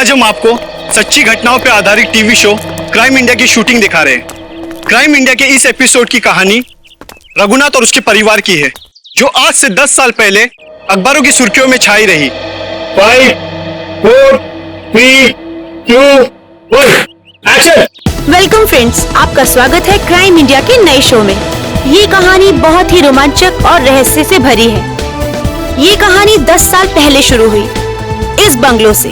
आज हम आपको सच्ची घटनाओं पर आधारित टीवी शो क्राइम इंडिया की शूटिंग दिखा रहे हैं। क्राइम इंडिया के इस एपिसोड की कहानी रघुनाथ और उसके परिवार की है, जो आज से 10 साल पहले अखबारों की सुर्खियों में छाई रही। 5, 4, 3, 2, 1, एक्शन! वेलकम फ्रेंड्स, आपका स्वागत है क्राइम इंडिया के नए शो में। ये कहानी बहुत ही रोमांचक और रहस्य से भरी है। ये कहानी 10 साल पहले शुरू हुई इस बंगलो से।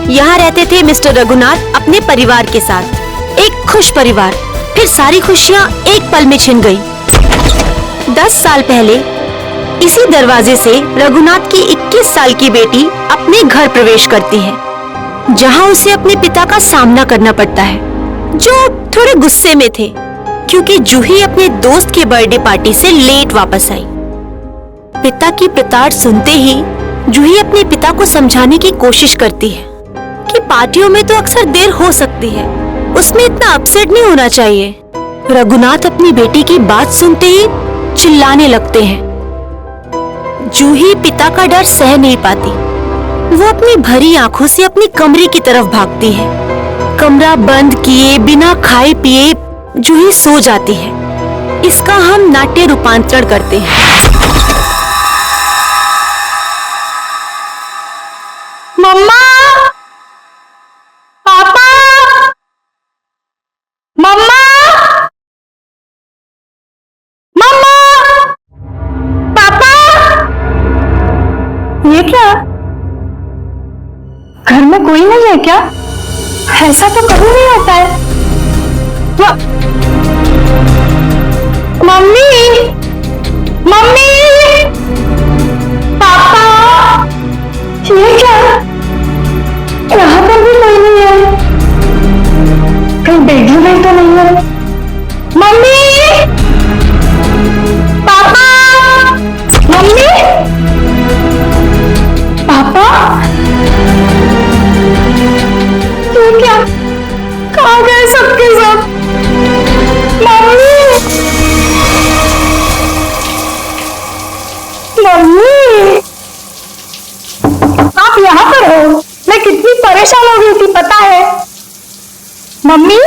यहाँ रहते थे मिस्टर रघुनाथ अपने परिवार के साथ। एक खुश परिवार। फिर सारी खुशियाँ एक पल में छिन गई। 10 साल पहले इसी दरवाजे से रघुनाथ की 21 साल की बेटी अपने घर प्रवेश करती है, जहाँ उसे अपने पिता का सामना करना पड़ता है, जो थोड़े गुस्से में थे क्योंकि जूही अपने दोस्त के बर्थडे पार्टी से लेट वापस आई। पिता की प्रताड़ सुनते ही जूही अपने पिता को समझाने की कोशिश करती है कि पार्टियों में तो अक्सर देर हो सकती है, उसमें इतना अपसेट नहीं होना चाहिए। रघुनाथ अपनी बेटी की बात सुनते ही चिल्लाने लगते हैं। जूही पिता का डर सह नहीं पाती। वो अपनी भरी आंखों से अपनी कमरे की तरफ भागती है। कमरा बंद किए बिना खाए पिए जूही सो जाती है। इसका हम नाट्य रूपांतरण करते हैं। मम्मा, पापा, मम्मा, मम्मा, पापा। ये क्या? घर में कोई नहीं है क्या? ऐसा तो कभी नहीं होता है। मम्मी, मम्मी, पापा, ये क्या? यहाँ पर भी कोई नहीं है। कहीं बेडरूम में तो नहीं है। मम्मी, पापा, मम्मी, पापा, ये क्या? कहाँ गए सबके सब? मम्मी, मम्मी, आप यहाँ पर हो? मैं कितनी परेशान हो गई थी पता है? मम्मी,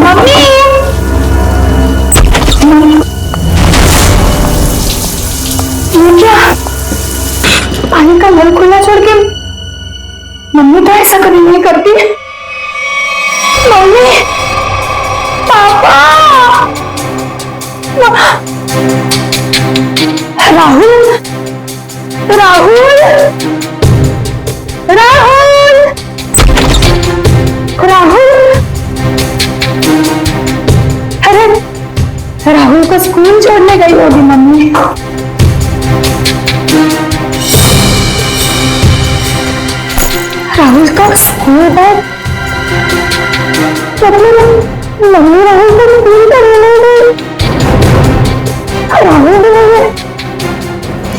मम्मी, ये क्या? पानी का नल खुला छोड़ के मम्मी तो ऐसा कभी नहीं करती। मम्मी, पापा, राहुल, राहुल, राहुल, राहुल, अरे राहुल को स्कूल छोड़ने गई होगी मम्मी। राहुल का स्कूल बैग, मम्मी राहुल को स्कूल करने गई। राहुल भी नहीं है।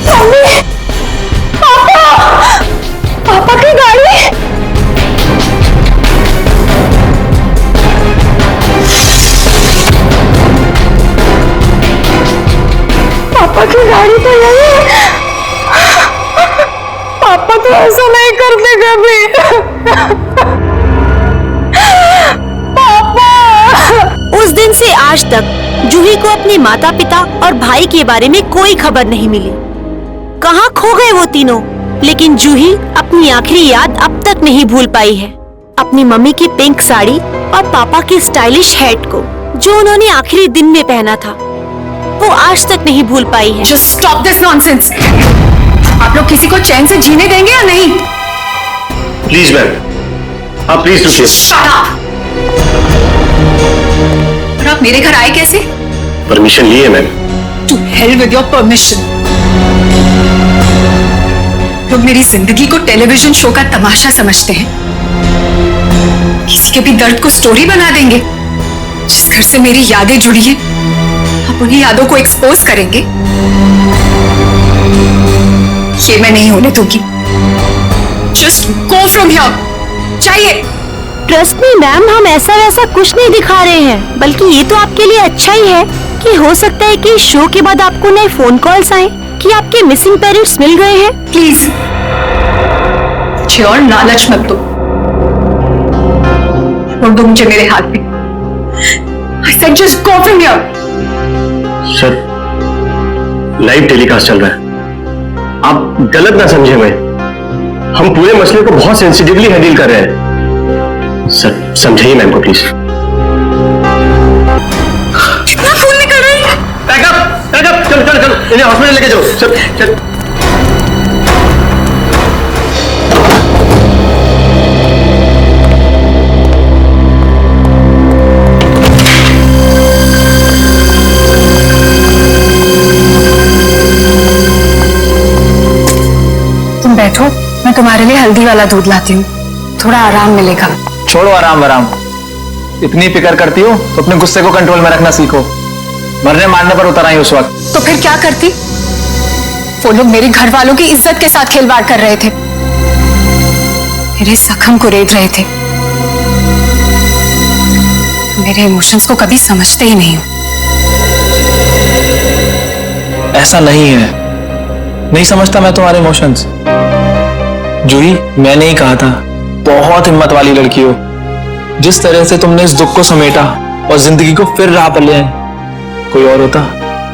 मम्मी, पापा, पापा की गाड़ी, पापा की गाड़ी तो यही है। पापा तो ऐसा नहीं करते कभी। पापा। उस दिन से आज तक जूही को अपने माता पिता और भाई के बारे में कोई खबर नहीं मिली। कहाँ खो गए वो तीनों? लेकिन जूही अपनी आखिरी याद अब तक नहीं भूल पाई है। अपनी मम्मी की पिंक साड़ी और पापा की स्टाइलिश हैट को, जो उन्होंने आखिरी दिन में पहना था, वो आज तक नहीं भूल पाई है। Just stop this nonsense! आप लोग किसी को चैन से जीने देंगे या नहीं? प्लीज मैम, आप प्लीज रुकिए। Shut up! और आप मेरे घर आए कैसे? परमिशन ली है ma'am. To hell with your permission! लोग मेरी जिंदगी को टेलीविजन शो का तमाशा समझते हैं। किसी के भी दर्द को स्टोरी बना देंगे। जिस घर से मेरी यादें जुड़ी हैं, आप उन्हीं यादों को एक्सपोज करेंगे। ये मैं नहीं होने दूंगी। Just go from here! चाहिए। ट्रस्ट मी मैम, हम ऐसा वैसा कुछ नहीं दिखा रहे हैं, बल्कि ये तो आपके लिए अच्छा ही है कि हो सकता है कि शो के बाद आपको नए फोन कॉल्स आए कि आपके मिसिंग पेरेंट्स मिल गए हैं। प्लीज मुझे और लालच मत दो। छोड़ दो मुझे मेरे हाथ में। I said just go from here. Sir, live telecast चल रहा है, आप गलत ना समझे। हम पूरे मसले को बहुत सेंसिटिवली हैंडल कर रहे हैं। सर, समझाइए मैम को प्लीज। कितना खून निकल रहा है। बैकअप, चलो चलो चलो, इन्हें हॉस्पिटल लेके जाओ। चल चल। तुम बैठो, मैं तुम्हारे लिए हल्दी वाला दूध लाती हूँ, थोड़ा आराम मिलेगा। छोड़ो आराम आराम, इतनी फिक्र करती हो तो अपने गुस्से को कंट्रोल में रखना सीखो। मरने मारने पर उतर आई उस वक्त। तो फिर क्या करती? वो लोग मेरे घर वालों की इज्जत के साथ खिलवाड़ कर रहे थे, मेरे जख्म को रेत रहे थे। मेरे इमोशंस को कभी समझते ही नहीं हो। ऐसा नहीं है, नहीं समझता मैं तुम्हारे इमोशंस। जूही, मैंने ही कहा था, बहुत हिम्मत वाली लड़की हो। जिस तरह से तुमने इस दुख को समेटा और जिंदगी को फिर राह पर ले आए, कोई और होता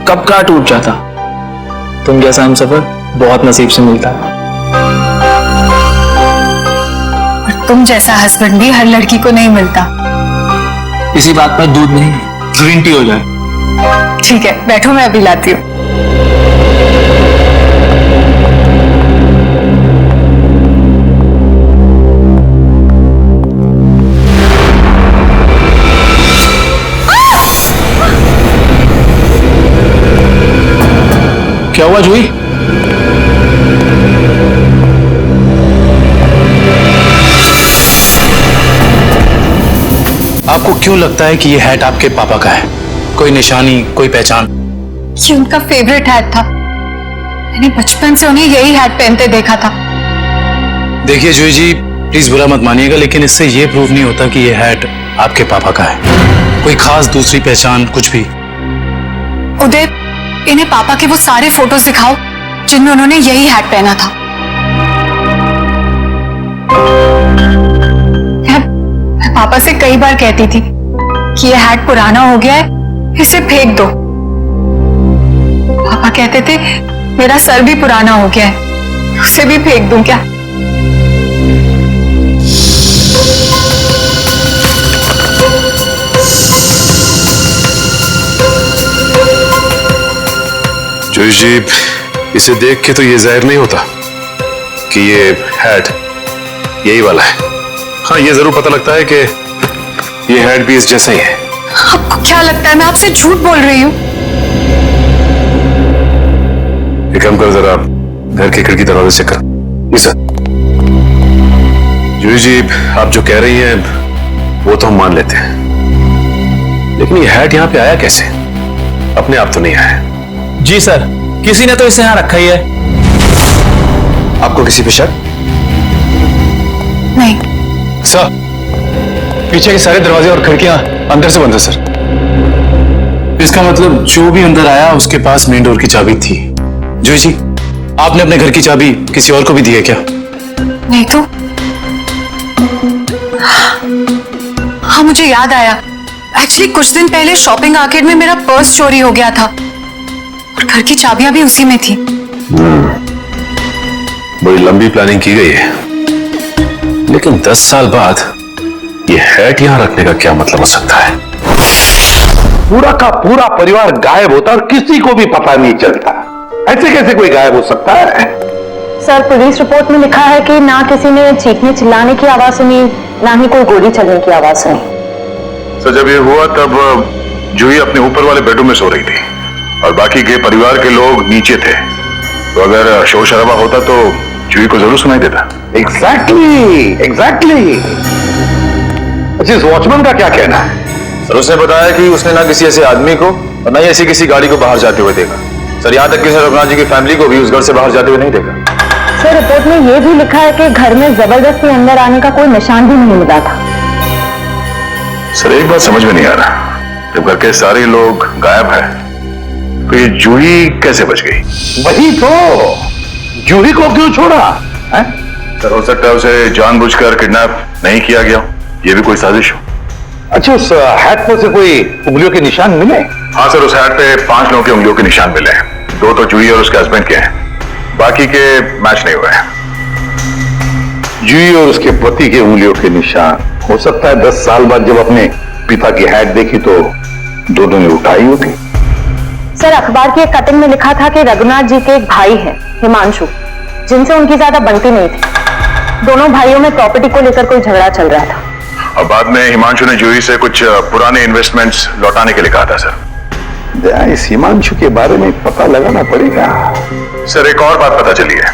कब का टूट जाता। तुम जैसा हमसफर बहुत नसीब से मिलता है। और तुम जैसा हस्बैंड भी हर लड़की को नहीं मिलता। इसी बात पर दूध नहीं, ग्रीन टी हो जाए। ठीक है, बैठो, मैं अभी लाती हूँ। क्या हुआ जूही? आपको क्यों लगता है कि ये हैट आपके पापा का है? कोई निशानी, कोई पहचान? ये उनका फेवरेट हैट था, मैंने बचपन से उन्हें यही हैट पहनते देखा था। देखिए जूही जी, प्लीज बुरा मत मानिएगा, लेकिन इससे ये प्रूव नहीं होता कि ये हैट आपके पापा का है। कोई खास दूसरी पहचान, कुछ भी? उदय, इन्हें पापा के वो सारे फोटोज दिखाओ जिनमें उन्होंने यही हैट पहना था। मैं पापा से कई बार कहती थी कि ये हैट पुराना हो गया है, इसे फेंक दो। पापा कहते थे मेरा सर भी पुराना हो गया है, उसे भी फेंक दूं क्या? जूही जी, इसे देख के तो ये जाहिर नहीं होता कि ये हैट यही वाला है। हाँ, ये जरूर पता लगता है कि ये हैट भी इस जैसा ही है। आपको क्या लगता है मैं आपसे झूठ बोल रही हूँ? एक काम कर, जरा घर की खिड़की दरवाजे चेक कर। जी सर। जूही जी, आप जो कह रही हैं वो तो हम मान लेते हैं, लेकिन ये हैट यहाँ पे आया कैसे? अपने आप तो नहीं आया। जी सर, किसी ने तो इसे यहां रखा ही है। आपको किसी पे शक? नहीं। सर, पीछे के सारे दरवाजे और खिड़कियां अंदर से बंद है सर। इसका मतलब जो भी अंदर आया उसके पास मेन डोर की चाबी थी। जूही जी, आपने अपने घर की चाबी किसी और को भी दी है क्या? नहीं तो। हाँ, मुझे याद आया, एक्चुअली कुछ दिन पहले शॉपिंग आर्केड में मेरा पर्स चोरी हो गया था और घर की चाबियां भी उसी में थी। बड़ी लंबी प्लानिंग की गई है, लेकिन 10 साल बाद ये हैट यहां रखने का क्या मतलब हो सकता है? पूरा का पूरा परिवार गायब होता और किसी को भी पता नहीं चलता। ऐसे कैसे कोई गायब हो सकता है? सर, पुलिस रिपोर्ट में लिखा है कि ना किसी ने चीखने चिल्लाने की आवाज सुनी, ना ही कोई गोली चलने की आवाज सुनी। सर, जब ये हुआ तब जूही अपने ऊपर वाले बेडरूम में सो रही थी और बाकी के परिवार के लोग नीचे थे, तो अगर शोर शराबा होता तो जूही को जरूर सुनाई देता। एग्जैक्टली। अच्छा, इस वॉचमैन का क्या कहना है? सर, उसने बताया कि उसने ना किसी ऐसे आदमी को और ना ही ऐसी किसी गाड़ी को बाहर जाते हुए देखा। सर, यहाँ तक कि सर रघुनाथ जी की फैमिली को भी उस घर से बाहर जाते हुए नहीं देखा। सर, रिपोर्ट में यह भी लिखा है कि घर में जबरदस्ती अंदर आने का कोई निशान भी नहीं मिला था। सर, एक बात समझ में नहीं आ रहा, जब घर के सारे लोग गायब हैं, तो ये जूही कैसे बच गई? वही तो, जूही को क्यों छोड़ा है? सर हो सकता है उसे जानबूझकर किडनैप नहीं किया गया, ये भी कोई साजिश हो। अच्छा, उस हैट पर से कोई उंगलियों के निशान मिले? हाँ सर, उस हैट पे 5 लोगों की उंगलियों के निशान मिले हैं। 2 तो जूही और उसके हस्बैंड के हैं, बाकी के मैच नहीं हुए हैं। जूही और उसके पति के उंगलियों के निशान। हो सकता है 10 साल बाद जब अपने पिता की हैट देखी तो दोनों ने उठाई होगी। सर, अखबार की एक कटिंग में लिखा था कि रघुनाथ जी के एक भाई हैं, हिमांशु, जिनसे उनकी ज्यादा बनती नहीं थी। दोनों भाइयों में प्रॉपर्टी को लेकर कोई झगड़ा चल रहा था। और बाद में हिमांशु ने जूही से कुछ पुराने इन्वेस्टमेंट्स लौटाने के लिए कहा था सर। इस हिमांशु के बारे में पता लगाना पड़ेगा। सर एक और बात पता चली है।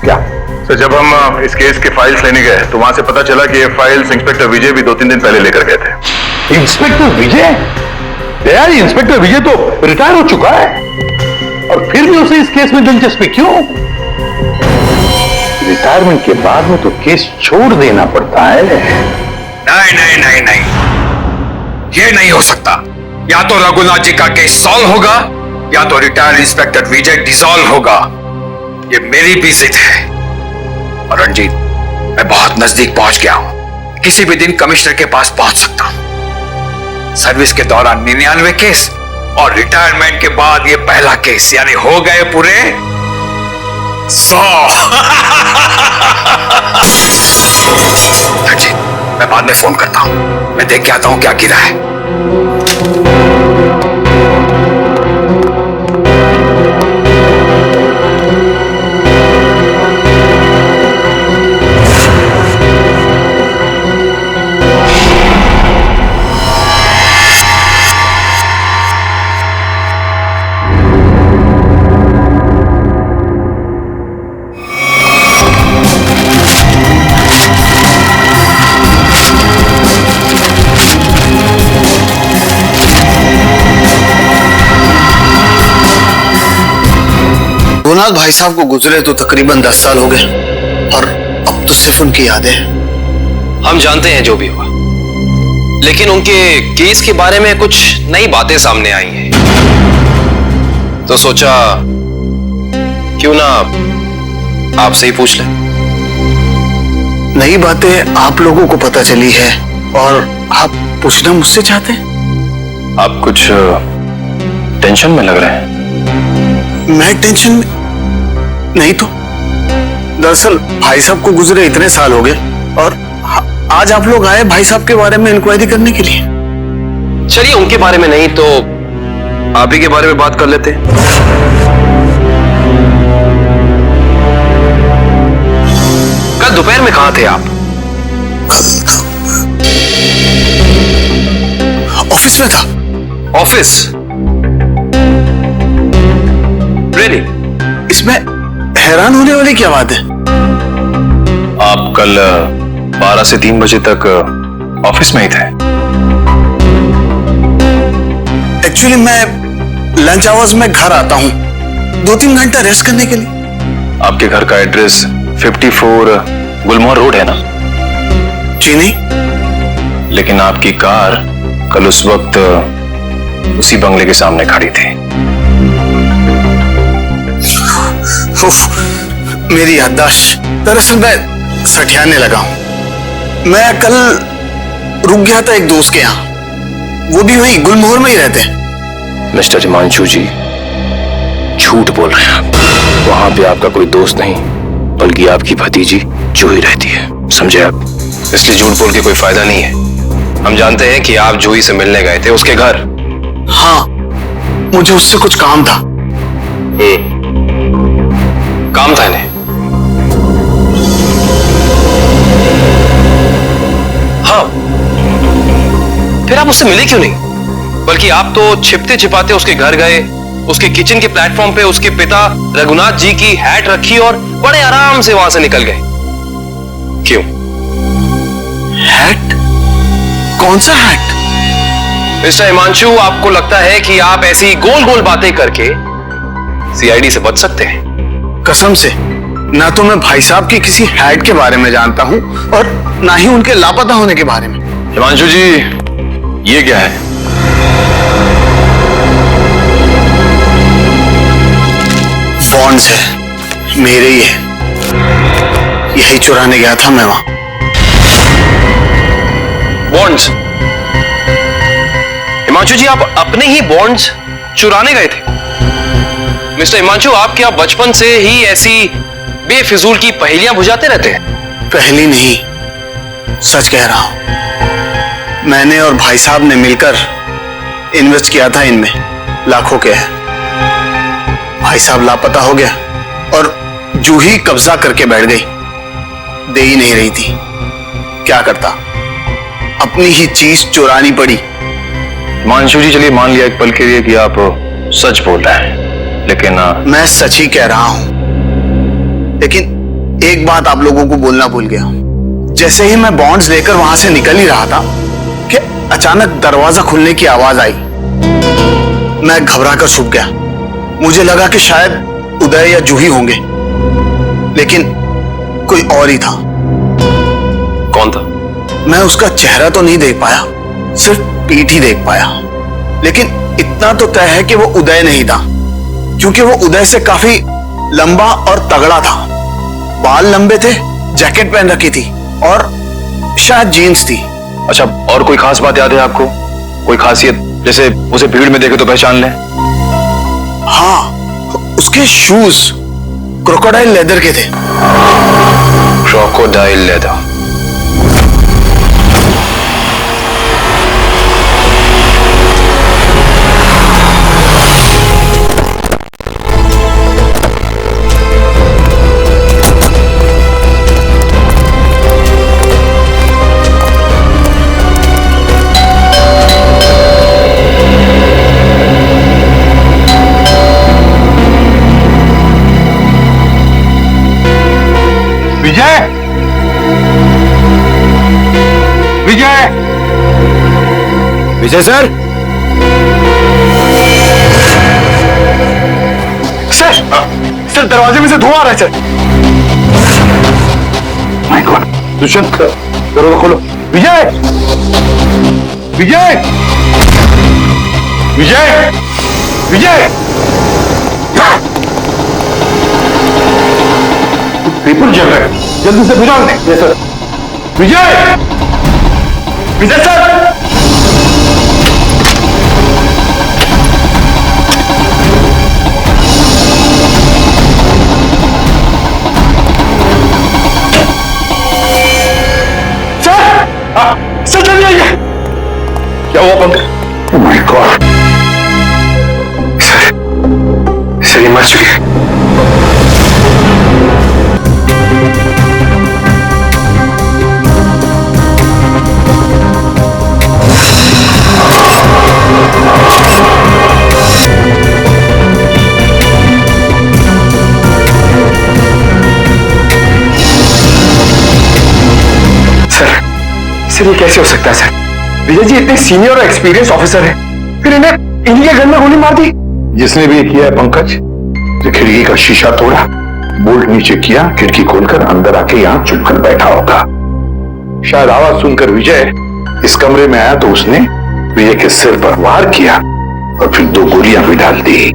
क्या? सर जब हम इस केस के फाइल्स लेने गए तो वहां से पता चला कि ये फाइल्स इंस्पेक्टर विजय भी 2-3 दिन पहले लेकर गए थे। इंस्पेक्टर विजय? यार, इंस्पेक्टर विजय तो रिटायर हो चुका है और फिर भी उसे इस केस में दिलचस्पी क्यों? रिटायरमेंट के बाद में तो केस छोड़ देना पड़ता है। नहीं नहीं नहीं नहीं, ये नहीं हो सकता। या तो रघुनाथ जी का केस सॉल्व होगा या तो रिटायर्ड इंस्पेक्टर विजय डिसॉल्व होगा। ये मेरी भी जिद है। और रंजीत, मैं बहुत नजदीक पहुंच गया हूं। किसी भी दिन कमिश्नर के पास पहुंच सकता हूं। सर्विस के दौरान 99 केस और रिटायरमेंट के बाद ये पहला केस, यानी हो गए पूरे 100। रंजीत, मैं बाद में फोन करता हूं। मैं देख के आता हूं क्या गिरा है। रघुनाथ भाई साहब को गुजरे तो तकरीबन 10 साल हो गए और अब तो सिर्फ उनकी यादें हैं। हम जानते हैं जो भी हुआ, लेकिन उनके केस के बारे में कुछ नई बातें सामने आई हैं, तो सोचा क्यों ना आपसे ही पूछ लें। नई बातें आप लोगों को पता चली है और आप पूछना मुझसे चाहते हैं? आप कुछ टेंशन में लग रहे हैं। मैं टेंशन में नहीं तो। दरअसल भाई साहब को गुजरे इतने साल हो गए और आज आप लोग आए भाई साहब के बारे में इंक्वायरी करने के लिए। चलिए, उनके बारे में नहीं तो आप ही के बारे में बात कर लेते हैं। कल दोपहर में कहां थे आप? ऑफिस में था। ऑफिस? रियली? इसमें हैरान होने वाली क्या बात है? आप कल 12 से 3 बजे तक ऑफिस में ही थे। एक्चुअली मैं लंच आवर्स में घर आता हूं 2-3 घंटा रेस्ट करने के लिए। आपके घर का एड्रेस 54 गुलमोहर रोड है ना? जी नहीं। लेकिन आपकी कार कल उस वक्त उसी बंगले के सामने खड़ी थी। मेरी याददाश्त। दरअसल मैं सठियाने लगा हूं। मैं कल रुक गया था एक दोस्त के यहाँ, वो भी वहीं गुलमोहर में ही रहते हैं। मिस्टर हिमांशु जी, झूठ बोल रहे हैं आप। वहां पे आपका कोई दोस्त नहीं बल्कि आपकी भतीजी जूही रहती है, समझे आप? इसलिए झूठ बोल के कोई फायदा नहीं है। हम जानते हैं कि आप जूही से मिलने गए थे उसके घर। हाँ, मुझे उससे कुछ काम था। काम था इन्हें? हाँ, फिर आप उससे मिले क्यों नहीं? बल्कि आप तो छिपते छिपाते उसके घर गए, उसके किचन के प्लेटफॉर्म पे उसके पिता रघुनाथ जी की हैट रखी और बड़े आराम से वहां से निकल गए। क्यों? हैट? कौन सा हैट? मिस्टर हिमांशु, आपको लगता है कि आप ऐसी गोल गोल बातें करके सीआईडी से बच सकते हैं? कसम से, ना तो मैं भाई साहब की किसी हैट के बारे में जानता हूं और ना ही उनके लापता होने के बारे में। हिमांशु जी, ये क्या है? बॉन्ड्स है, मेरे ही है। यही चुराने गया था मैं वहां। बॉन्ड्स? हिमांशु जी, आप अपने ही बॉन्ड्स चुराने गए थे? मिस्टर हिमांशु, आप क्या बचपन से ही ऐसी बेफिजूल की पहेलियां बुझाते रहते हैं? पहली नहीं, सच कह रहा हूं। मैंने और भाई साहब ने मिलकर इन्वेस्ट किया था इनमें, लाखों के हैं। भाई साहब लापता हो गया और जूही कब्जा करके बैठ गई, दे ही नहीं रही थी। क्या करता, अपनी ही चीज चुरानी पड़ी। हिमांशु जी, चलिए मान लिया एक पल के लिए कि आप सच बोल रहे हैं, लेकिन मैं सच ही कह रहा हूं, लेकिन एक बात आप लोगों को बोलना भूल गया। जैसे ही मैं बॉन्ड्स लेकर वहां से निकल ही रहा था कि अचानक दरवाजा खुलने की आवाज आई। मैं घबरा कर छुप गया। मुझे लगा कि शायद उदय या जूही होंगे, लेकिन कोई और ही था। कौन था? मैं उसका चेहरा तो नहीं देख पाया, सिर्फ पीठ ही देख पाया। लेकिन इतना तो तय है कि वो उदय नहीं था, क्योंकि वो उदय से काफी लंबा और तगड़ा था। बाल लंबे थे, जैकेट पहन रखी थी और शायद जीन्स थी। अच्छा, और कोई खास बात याद है आपको? कोई खासियत, जैसे उसे भीड़ में देखे तो पहचान लें? हाँ, उसके शूज क्रोकोडाइल लेदर के थे। Crocodile leather? Vijay, Vijay, Vijay sir. Sir दरवाजे में से धुआं आ रहा है सर। माय गॉड, दुष्यंत दरवाजा खोलो। विजय, विजय, विजय, विजय, पेपर जल रहा है, जल्दी से बुझा दें। Yes sir. Vijay, Vijay sir. Sir जल्दी आइए। क्या हुआ Pankaj? Oh my god, sir ये मर चुके हैं। सर ये कैसे हो सकता है सर? विजय जी इतने सीनियर और एक्सपीरियंस ऑफिसर हैं, फिर इन्हें इन्हीं के घर में गोली मार दी। जिसने भी किया है पंकज, जो खिड़की का शीशा तोड़ा, बोल्ट नीचे किया, खिड़की खोलकर अंदर आके यहाँ चुपकर बैठा होगा। शायद आवाज सुनकर विजय इस कमरे में आया तो उसने विजय के सिर पर वार किया और फिर 2 गोलियां भी डाल दी।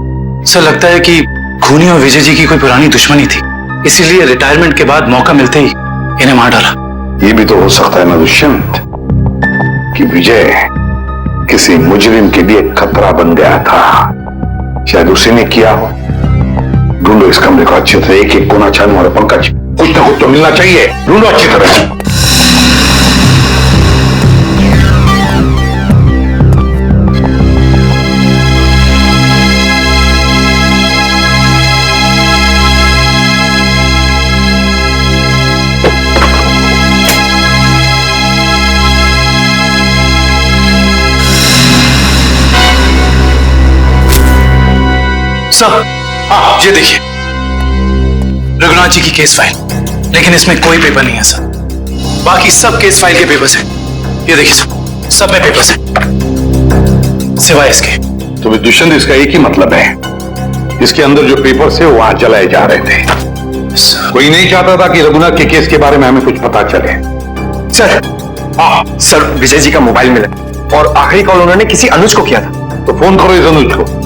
सर लगता है कि खूनी और विजय जी की कोई पुरानी दुश्मनी थी, इसीलिए रिटायरमेंट के बाद मौका मिलते ही इन्हें मार डाला। ये भी तो हो सकता है ना दुष्यंत कि विजय किसी मुजरिम के लिए खतरा बन गया था, शायद उसी ने किया हो। ढूंढो इस कमरे को अच्छी तरह, एक एक कोना छानो। और पंकज, कुछ ना कुछ तो मिलना चाहिए, ढूंढो अच्छी तरह। सर, ये देखिए रघुनाथ जी की केस फाइल, लेकिन इसमें कोई पेपर नहीं है सर। बाकी सब केस फाइल के पेपर्स हैं। ये देखिए सर, सब में पेपर्स हैं सिवाय इसके। तो दुष्यंत, इसका एक ही मतलब है, इसके अंदर जो पेपर्स है वहां जलाए जा रहे थे। कोई नहीं चाहता था कि रघुनाथ के केस के बारे में हमें कुछ पता चले। सर विजय जी का मोबाइल मिला और आखिरी कॉल उन्होंने किसी अनुज को किया था। तो फोन करो इस अनुज को।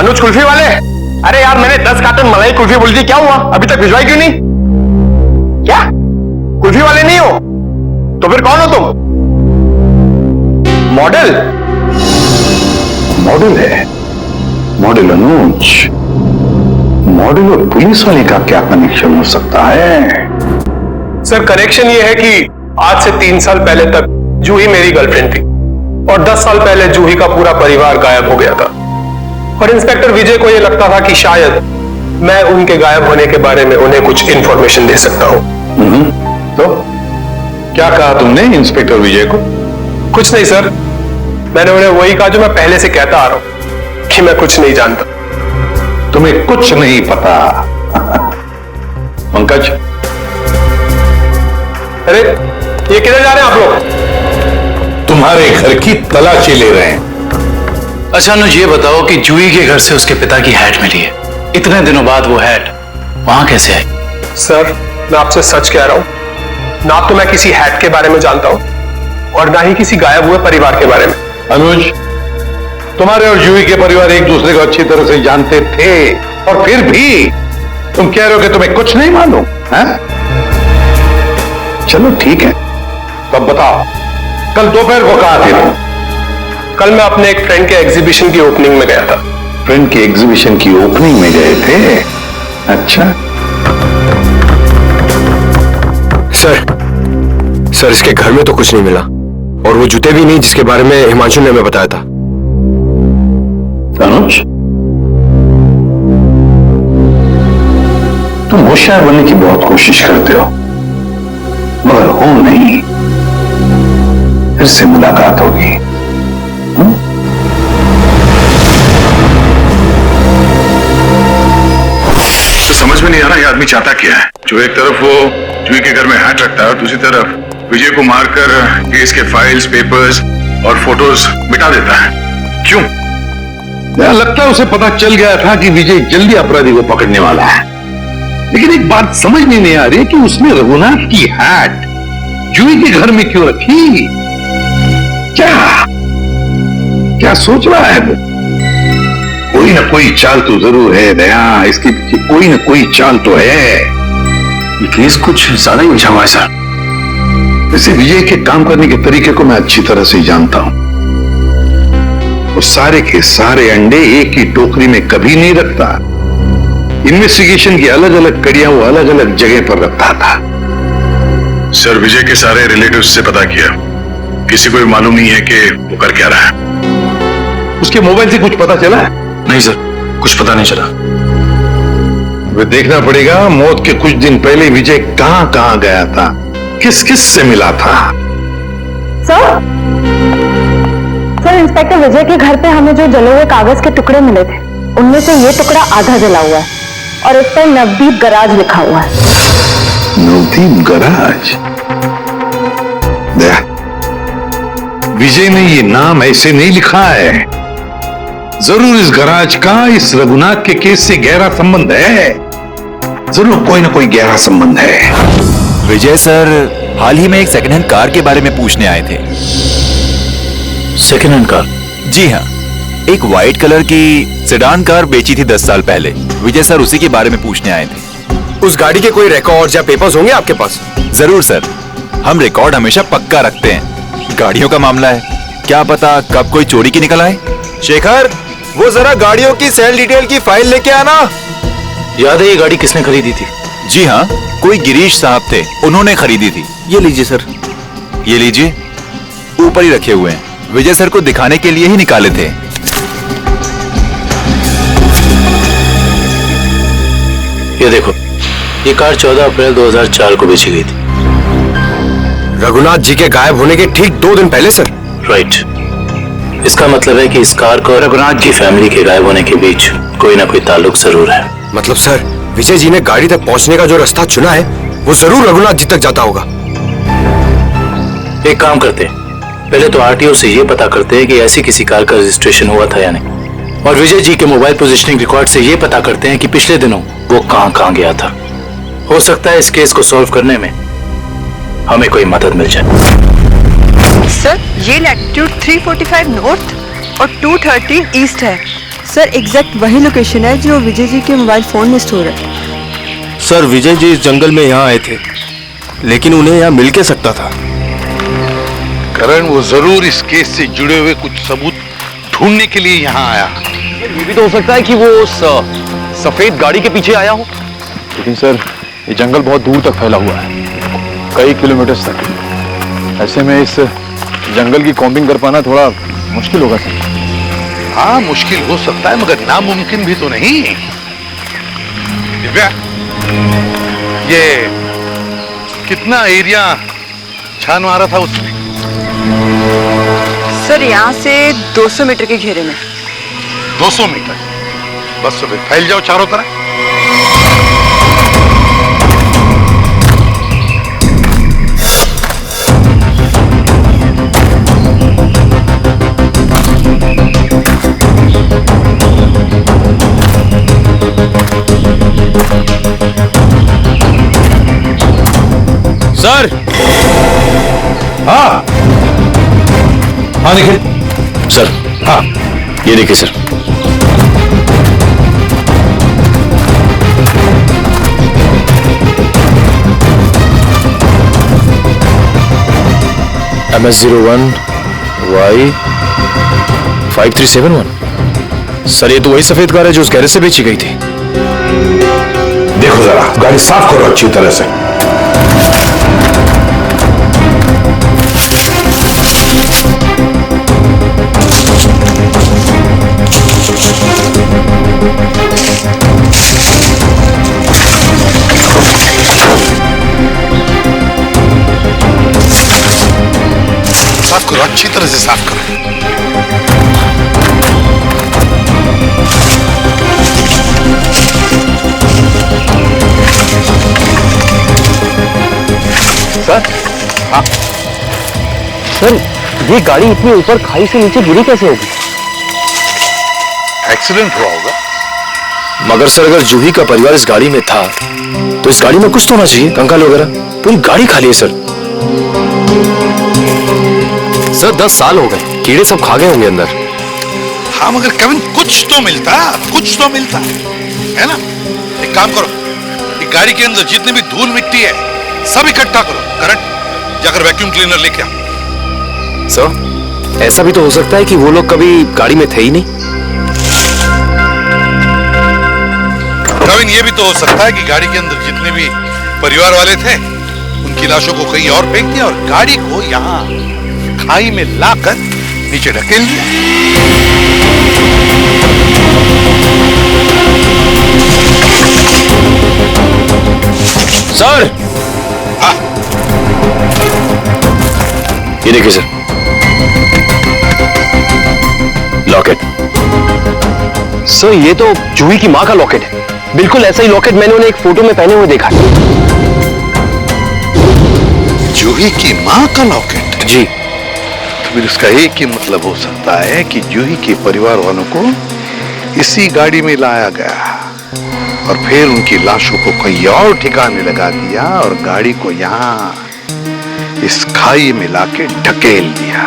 अनुज कुल्फी वाले, अरे यार मैंने 10 कार्टन मलाई कुल्फी बोली थी, क्या हुआ? अभी तक भिजवाई क्यों नहीं? क्या कुल्फी वाले नहीं हो तो फिर कौन हो तुम? मॉडल? मॉडल है, मॉडल अनुज। मॉडल और पुलिस वाले का क्या कनेक्शन हो सकता है? सर कनेक्शन ये है कि आज से 3 साल पहले तक जूही मेरी गर्लफ्रेंड थी और 10 साल पहले जूही का पूरा परिवार गायब हो गया था और इंस्पेक्टर विजय को यह लगता था कि शायद मैं उनके गायब होने के बारे में उन्हें कुछ इंफॉर्मेशन दे सकता हूं। तो क्या कहा तुमने इंस्पेक्टर विजय को? कुछ नहीं सर, मैंने उन्हें वही कहा जो मैं पहले से कहता आ रहा हूं कि मैं कुछ नहीं जानता। तुम्हें कुछ नहीं पता? पंकज, अरे ये किधर जा रहे हैं आप लोग? तुम्हारे घर की तलाशी ले रहे हैं। अच्छा अनुज ये बताओ कि जूही के घर से उसके पिता की हैट मिली है, इतने दिनों बाद वो हैट वहां कैसे आई? सर मैं आपसे सच कह रहा हूं, ना तो मैं किसी हैट के बारे में जानता हूं और ना ही किसी गायब हुए परिवार के बारे में। अनुज, तुम्हारे और जूही के परिवार एक दूसरे को अच्छी तरह से जानते थे और फिर भी तुम कह रहे हो कि तुम्हें कुछ नहीं मालूम है? चलो ठीक है, तो अब बताओ कल दोपहर को कहां थे तुम? कल मैं अपने एक फ्रेंड के एग्जीबिशन की ओपनिंग में गया था। फ्रेंड की एग्जीबिशन की ओपनिंग में गए थे? अच्छा। सर इसके घर में तो कुछ नहीं मिला और वो जूते भी नहीं जिसके बारे में हिमांशु ने हमें बताया था। अनुज, तुम होशियार बनने की बहुत कोशिश करते हो मगर हो नहीं। फिर से मुलाकात होगी। तो समझ में नहीं आ रहा ये आदमी चाहता क्या है। जो एक तरफ वो जूही के घर में हैट रखता है और दूसरी तरफ विजय को मारकर केस के फाइल्स, पेपर्स और फोटोज मिटा देता है। क्यों? लगता है उसे पता चल गया था कि विजय जल्दी अपराधी को पकड़ने वाला है। लेकिन एक बात समझ में नहीं आ रही कि उसने रघुनाथ की हैट जूही के घर में क्यों रखी? क्या सोच रहा है वो? कोई ना कोई चाल तो जरूर है दया, इसके पीछे कोई ना कोई चाल तो है। ये केस कुछ ज्यादा ही उलझा हुआ है सर। वैसे विजय के काम करने के तरीके को मैं अच्छी तरह से जानता हूं। वो सारे के सारे अंडे एक ही टोकरी में कभी नहीं रखता। इन्वेस्टिगेशन की अलग अलग कड़ियां वो अलग अलग जगह पर रखता था। सर विजय के सारे रिलेटिव्स से पता किया, किसी को भी मालूम नहीं है कि वो कर क्या रहा है। उसके मोबाइल से कुछ पता चला है? नहीं सर, कुछ पता नहीं चला। वे देखना पड़ेगा मौत के कुछ दिन पहले विजय कहां कहां गया था, किस किस से मिला था। सर इंस्पेक्टर विजय के घर पे हमें जो जले हुए कागज के टुकड़े मिले थे उनमें से ये टुकड़ा आधा जला हुआ है और इस पर नवदीप गराज लिखा हुआ है। नवदीप गराज? विजय ने ये नाम ऐसे नहीं लिखा है। जरूर इस गराज का इस रघुनाथ के केस से गहरा संबंध है। जरूर कोई ना कोई गहरा संबंध है। विजय सर हाल ही में एक सेकंड हैंड कार के बारे में पूछने आए थे। Second hand car? जी हाँ, एक व्हाइट कलर की सेडान कार बेची थी 10 साल पहले। विजय सर उसी के बारे में पूछने आए थे। उस गाड़ी के कोई रिकॉर्ड या पेपर्स होंगे आपके पास? जरूर सर, हम रिकॉर्ड हमेशा पक्का रखते हैं। गाड़ियों का मामला है, क्या पता कब कोई चोरी की निकल आए। शेखर, वो जरा गाड़ियों की सेल डिटेल की फाइल लेके आना। याद है ये गाड़ी किसने खरीदी थी? जी हाँ, कोई गिरीश साहब थे, उन्होंने खरीदी थी। ये लीजिए सर। ये लीजिए, ऊपर ही रखे हुए हैं, विजय सर को दिखाने के लिए ही निकाले थे। ये देखो, ये कार 14 अप्रैल 2004 को बेची गई थी। रघुनाथ जी के गायब होने के ठीक 2 दिन पहले सर? राइट। इसका मतलब है कि इस कार को रघुनाथ की फैमिली के गायब होने के बीच कोई ना कोई ताल्लुक जरूर है। मतलब सर विजय जी ने गाड़ी तक पहुंचने का जो रास्ता चुना है वो जरूर रघुनाथ जी तक जाता होगा। एक काम करते हैं, पहले तो आरटीओ से ये पता करते हैं कि ऐसी किसी कार का रजिस्ट्रेशन हुआ था या नहीं, और विजय जी के मोबाइल पोजीशनिंग रिकॉर्ड से ये पता करते हैं कि पिछले दिनों वो कहां गया था। हो सकता है इस केस को सॉल्व करने में हमें कोई मदद मिल जाए। सर ये लैटिट्यूड 345 नॉर्थ और 230 ईस्ट है। सर एग्जैक्ट वही लोकेशन है जो विजय जी के मोबाइल फोन में स्टोर है। सर विजय जी इस जंगल में यहाँ आए थे, लेकिन उन्हें यहाँ मिल के सकता था। करण वो जरूर इस केस से जुड़े हुए कुछ सबूत ढूंढने के लिए यहाँ आया। ये भी तो हो सकता है कि वो उस सफेद गाड़ी के पीछे आया हो। लेकिन सर ये जंगल बहुत दूर तक फैला हुआ है, कई किलोमीटर तक। ऐसे में इस जंगल की कॉम्बिंग कर पाना थोड़ा मुश्किल होगा सर। हाँ मुश्किल हो सकता है, मगर नामुमकिन भी तो नहीं। दिव्या, ये कितना एरिया छान मारा था उसने? सर यहाँ से 200 मीटर के घेरे में। 200 मीटर? बस तो फिर फैल जाओ चारों तरफ। सर हाँ हाँ देखिए सर, हाँ ये देखिए सर। MS01 Y 5371। सर ये तो वही सफेद कार है जो उस गैरेज से बेची गई थी। देखो जरा गाड़ी साफ करो अच्छी तरह से। साफ करो अच्छी तरह से साफ करो। सर, हाँ सर, ये गाड़ी इतनी ऊपर खाई से नीचे गिरी कैसे होगी? एक्सीडेंट हुआ होगा। मगर सर अगर जूही का परिवार इस गाड़ी में था तो इस गाड़ी में कुछ तो होना चाहिए, कंकाल वगैरह। पूरी गाड़ी खाली है सर। सर 10 साल हो गए, कीड़े सब खा गए होंगे अंदर। हाँ मगर केविन कुछ तो मिलता, कुछ तो मिलता है ना। एक काम करो, ये गाड़ी के अंदर जितनी भी धूल मिट्टी है सब इकट्ठा करो। करण जाकर वैक्यूम क्लीनर लेके आ। सर ऐसा भी तो हो सकता है कि वो लोग कभी गाड़ी में थे ही नहीं। केविन ये भी तो हो सकता है कि गाड़ी के अंदर जितने भी परिवार वाले थे उनकी लाशों को कहीं और फेंक दिया और गाड़ी को यहाँ खाई में लाकर नीचे ढकेल दिया। सर हाँ ये देखिए सर, लॉकेट। सर ये तो जूही की माँ का लॉकेट है। बिल्कुल ऐसा ही लॉकेट मैंने उन्हें एक फोटो में पहने हुए देखा। जूही की माँ का लॉकेट? जी। फिर इसका एक ही मतलब हो सकता है कि जूही के परिवार वालों को इसी गाड़ी में लाया गया और फिर उनकी लाशों को कहीं और ठिकाने लगा दिया और गाड़ी को यहाँ इस खाई में लाके ढकेल दिया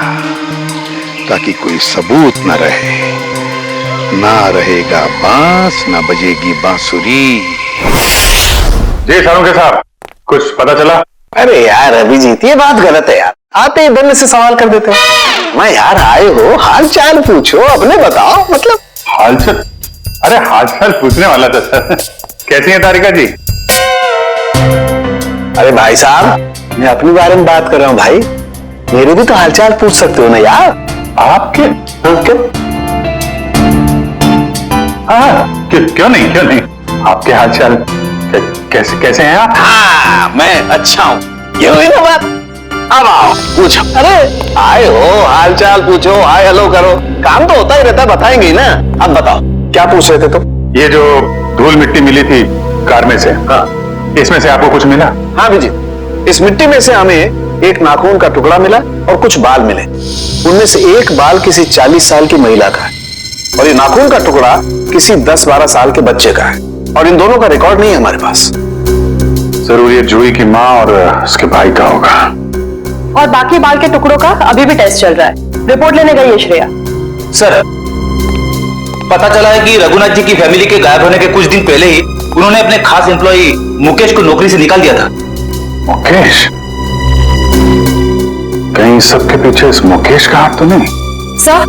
ताकि कोई सबूत न रहे। ना रहेगा बांस, ना बजेगी बांसुरी। जी सारों के साथ कुछ पता चला? अरे यार अभिजीत ये बात गलत है यार, आते ही बनने से सवाल कर देते हो। मैं यार आए हो हाल चाल पूछो, अपने बताओ। मतलब हाल चाल? अरे हाल चाल पूछने वाला था सर। कैसी है तारिका जी? अरे भाई साहब मैं अपने बारे में बात कर रहा हूँ भाई, मेरे भी तो हालचाल पूछ सकते हो ना यार। आपके? हाँ क्यों नहीं, क्यों नहीं। आपके हालचाल कैसे हैं आप? हाँ मैं अच्छा हूँ, ये हुई ना बात। अब आओ पूछो। अरे आए हो हालचाल पूछो, हाय हेलो करो, काम तो होता ही रहता है, बताएंगे ही ना। अब बताओ क्या पूछ रहे थे तुम? ये जो धूल मिट्टी मिली थी कार में से, हाँ इसमें से आपको कुछ मिला? हाँ अभिजीत, इस मिट्टी में से हमें एक नाखून का टुकड़ा मिला और कुछ बाल मिले। उनमें से एक बाल किसी 40 साल की महिला का है और ये नाखून का टुकड़ा किसी 10-12 साल के बच्चे का है और इन दोनों का रिकॉर्ड नहीं है हमारे पास। जरूर ये जूही की माँ और उसके भाई का होगा। और बाकी बाल के टुकड़ों का अभी भी टेस्ट चल रहा है, रिपोर्ट लेने गई है श्रेया। सर पता चला है कि रघुनाथ जी की फैमिली के गायब होने के कुछ दिन पहले ही उन्होंने अपने खास एम्प्लॉई मुकेश को नौकरी से निकाल दिया था। मुकेश? कहीं सबके पीछे इस मुकेश का हाथ तो नहीं? सर,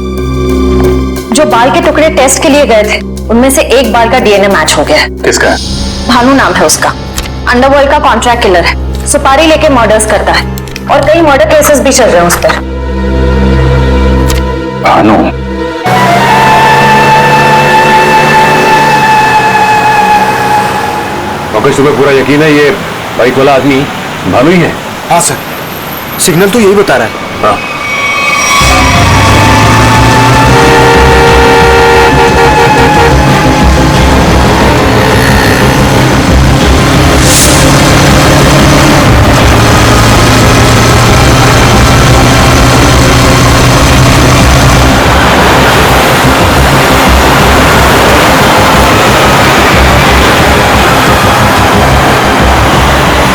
जो बाल के टुकड़े टेस्ट के लिए गए थे उनमें से एक बाल का डीएनए मैच हो गया है। किसका? भानु नाम है उसका। अंडरवर्ल्ड का कॉन्ट्रैक्ट किलर है, सुपारी लेके मर्डर्स करता है और कई मर्डर केसेस भी चल रहे हैं उस पर। भानु? मुकेश, तुम्हें पूरा यकीन है ये बाइक वाला आदमी भानु ही है? हाँ सर, सिग्नल तो यही बता रहा है। हाँ।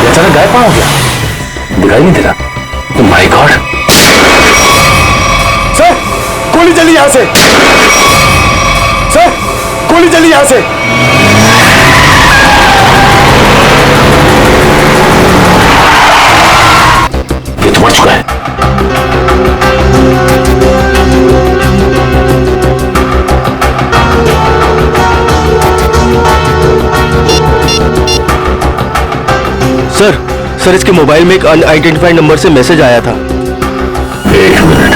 अचानक गायब कहाँ हो गया? दिखाई नहीं दे रहा। Oh my God! सर, गोली चली यहां से। सर, गोली चली यहां से। ये तो मर चुका है। सर, इसके मोबाइल में एक अनआइडेंटिफाइड नंबर से मैसेज आया था। एक मिनट।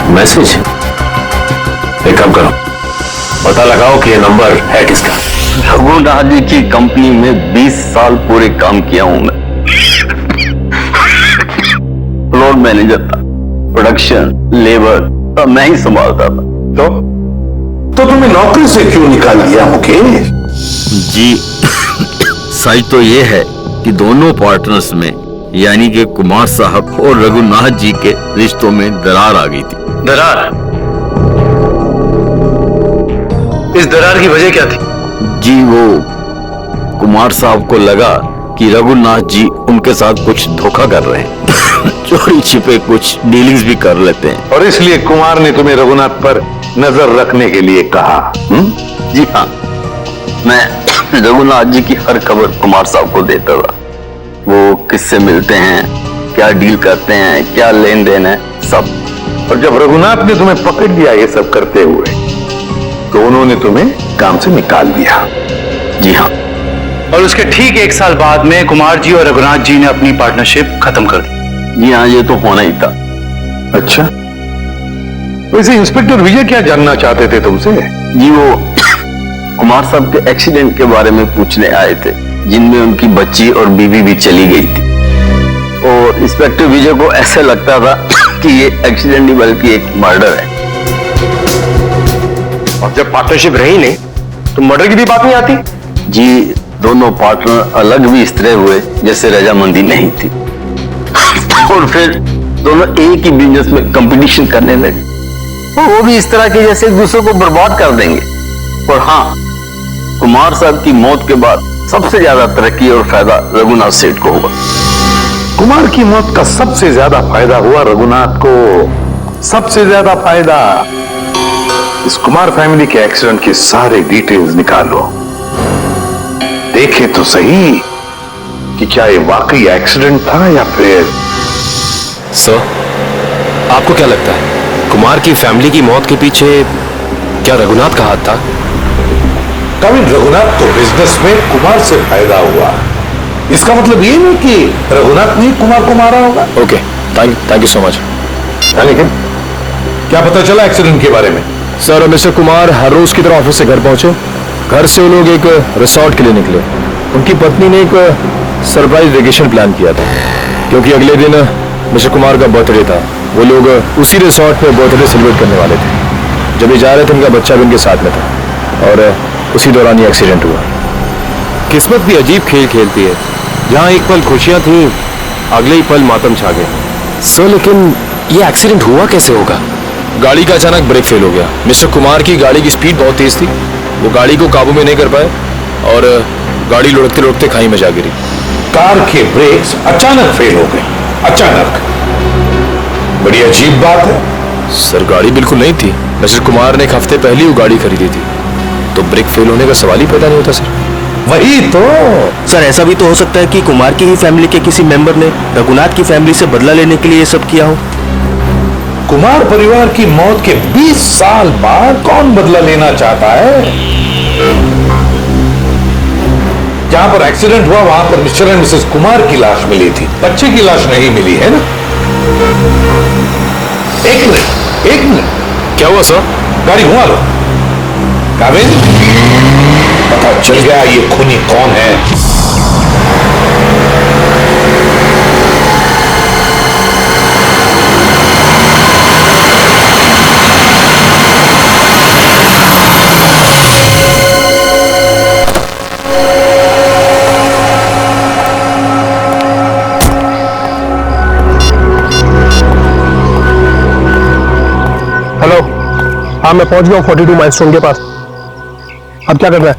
मैसेज? एक काम करो, पता लगाओ कि ये नंबर है किसका। रघुनाथ जी की कंपनी में 20 साल पूरे काम किया हूं मैं। फ्लोर मैनेजर था, प्रोडक्शन, लेबर सब मैं ही संभालता था। तो तुम्हें नौकरी से क्यों निकाल दिया मुकेश? जी, सच तो ये है कि दोनों पार्टनर्स में यानी कि कुमार साहब और रघुनाथ जी के रिश्तों में दरार आ गई थी। दरार? इस दरार की वजह क्या थी? जी, वो कुमार साहब को लगा कि रघुनाथ जी उनके साथ कुछ धोखा कर रहे हैं। चोरी छिपे कुछ डीलिंग्स भी कर लेते हैं। और इसलिए कुमार ने तुम्हें रघुनाथ पर नजर रखने के लिए कहा? जी हाँ, मैं रघुनाथ जी की हर खबर कुमार साहब को देता था। वो किससे मिलते हैं, क्या डील करते हैं, क्या लेन देन है, सब। और जब रघुनाथ ने तुम्हें पकड़ लिया ये सब करते हुए, तो उन्होंने तुम्हें काम से निकाल दिया? जी हाँ। और उसके ठीक 1 साल बाद में कुमार जी और रघुनाथ जी ने अपनी पार्टनरशिप खत्म कर दी। जी हाँ, ये तो होना ही था। अच्छा, वैसे इंस्पेक्टर विजय क्या जानना चाहते थे तुमसे? जी, वो कुमार साहब के एक्सीडेंट के बारे में पूछने आए थे, जिनमें उनकी बच्ची और बीवी भी चली गई थी। और इंस्पेक्टर विजय को ऐसा लगता था कि ये एक्सीडेंट नहीं बल्कि एक मर्डर है। और जब पार्टनरशिप रही नहीं तो मर्डर की भी बात नहीं आती? जी, दोनों पार्टनर अलग भी इस तरह हुए जैसे रजामंदी नहीं थी। और फिर दोनों एक ही बिजनेस में कंपटीशन करने लगे, और वो भी इस तरह के जैसे एक दूसरे को बर्बाद कर देंगे। और हाँ, कुमार साहब की मौत के बाद सबसे ज्यादा तरक्की और फायदा रघुनाथ सेठ को हुआ। कुमार की मौत का सबसे ज्यादा फायदा हुआ रघुनाथ को। सबसे ज्यादा फायदा। इस कुमार फैमिली के एक्सीडेंट की सारे डिटेल्स निकालो, देखे तो सही कि क्या ये वाकई एक्सीडेंट था या फिर। सर, आपको क्या लगता है कुमार की फैमिली की मौत के पीछे क्या रघुनाथ का हाथ था? कविन, रघुनाथ तो बिजनेस में कुमार से फायदा हुआ, इसका मतलब ये नहीं कि रघुनाथ ने कुमार को मारा होगा। Okay, thank you so much. लेकिन क्या पता चला एक्सीडेंट के बारे में? सर, मिस्टर कुमार हर रोज की तरह ऑफिस से घर पहुंचे। घर से वो लोग एक रिसोर्ट के लिए निकले। उनकी पत्नी ने एक सरप्राइज वेकेशन प्लान किया था, क्योंकि अगले दिन मिस्टर कुमार का बर्थडे था। वो लोग उसी रिसोर्ट में बर्थडे सेलिब्रेट करने वाले थे। जब ये जा रहे थे, उनका बच्चा भी उनके साथ में था, और उसी दौरान ये एक्सीडेंट हुआ। किस्मत भी अजीब खेल खेलती है, जहां एक पल खुशियां थी, अगले ही पल मातम छा गए। सर, लेकिन ये एक्सीडेंट हुआ कैसे होगा? गाड़ी का अचानक ब्रेक फेल हो गया। मिस्टर कुमार की गाड़ी की स्पीड बहुत तेज थी, वो गाड़ी को काबू में नहीं कर पाए और गाड़ी लुढ़कते लुढ़कते खाई में जा गिरी। कार के ब्रेक्स अचानक फेल हो गए। अचानक। बड़ी अजीब बात है। सर गाड़ी बिल्कुल नहीं थी। मिस्टर कुमार ने एक हफ्ते पहले ही वो गाड़ी खरीदी थी, तो ब्रेक फेल होने का सवाल ही पैदा नहीं होता सर। वही तो सर, ऐसा भी तो हो सकता है कि कुमार की ही फैमिली के किसी मेंबर ने रघुनाथ की फैमिली से बदला लेने के लिए ये सब किया हो। कुमार परिवार की मौत के 20 साल बाद कौन बदला लेना चाहता है? जहां पर एक्सीडेंट हुआ वहां पर मिस्टर एंड मिसेस कुमार की लाश मिली थी, बच्चे की लाश नहीं मिली है ना? एक मिनट, क्या हुआ सर? गाड़ी घुमा लो। काबिल, पता चल गया ये खूनी कौन है। हेलो, हाँ मैं पहुंच गया हूँ 42 माइलस्टोन के पास। अब क्या करना है?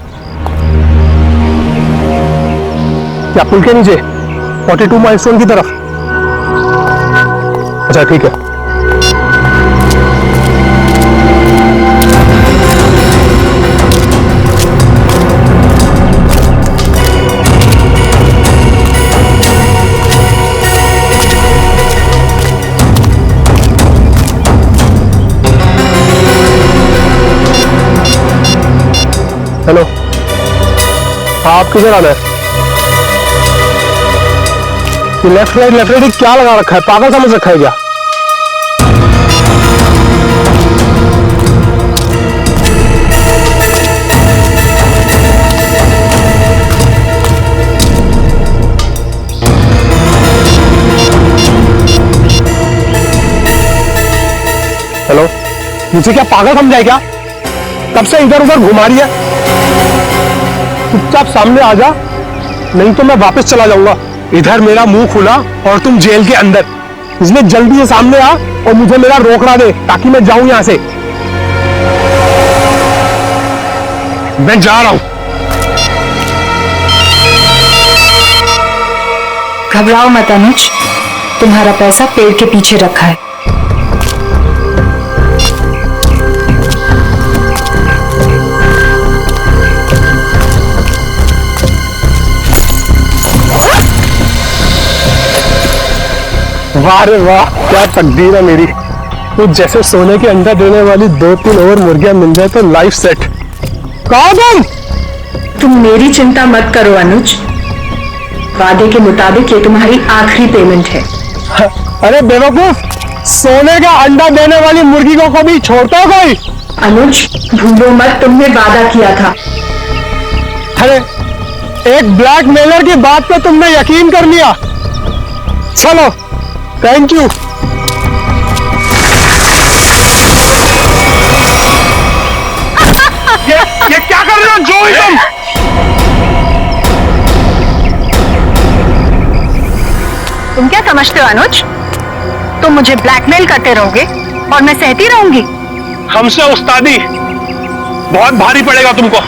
क्या पुल के नीचे 42 माइलस्टोन की तरफ? अच्छा ठीक है। हेलो, आप किधर आना है? ये लेफ्ट राइट क्या लगा रखा है? पागल समझ रखा है क्या? हेलो, मुझे क्या पागल समझा है क्या? कब से इधर उधर घुमा रही है? चुपचाप सामने आ जा, नहीं तो मैं वापस चला जाऊंगा। इधर मेरा मुंह खुला और तुम जेल के अंदर, इसलिए जल्दी से सामने आ और मुझे मेरा रोकड़ा दे ताकि मैं जाऊं यहां से। मैं जा रहा हूं। घबराओ मत अनुज, तुम्हारा पैसा पेड़ के पीछे रखा है। वाह रे वाह, क्या तकदीर है मेरी। तो जैसे सोने के अंडा देने वाली 2-3 और मुर्गियां मिल जाए तो लाइफ सेट। कौन तुम मेरी चिंता मत करो अनुज, वादे के मुताबिक ये तुम्हारी आखिरी पेमेंट है। अरे बेवकूफ, सोने का अंडा देने वाली मुर्गी को कभी छोड़ता है कोई? अनुज भूलो मत, तुमने वादा किया था। अरे एक ब्लैकमेलर की बात पे तुमने यकीन कर लिया। चलो, थैंक यू। ये क्या कर रहे हो जोई तुम? तुम क्या समझते हो अनुज? तुम मुझे ब्लैकमेल करते रहोगे और मैं सहती रहूंगी? हमसे उस्तादी बहुत भारी पड़ेगा तुमको।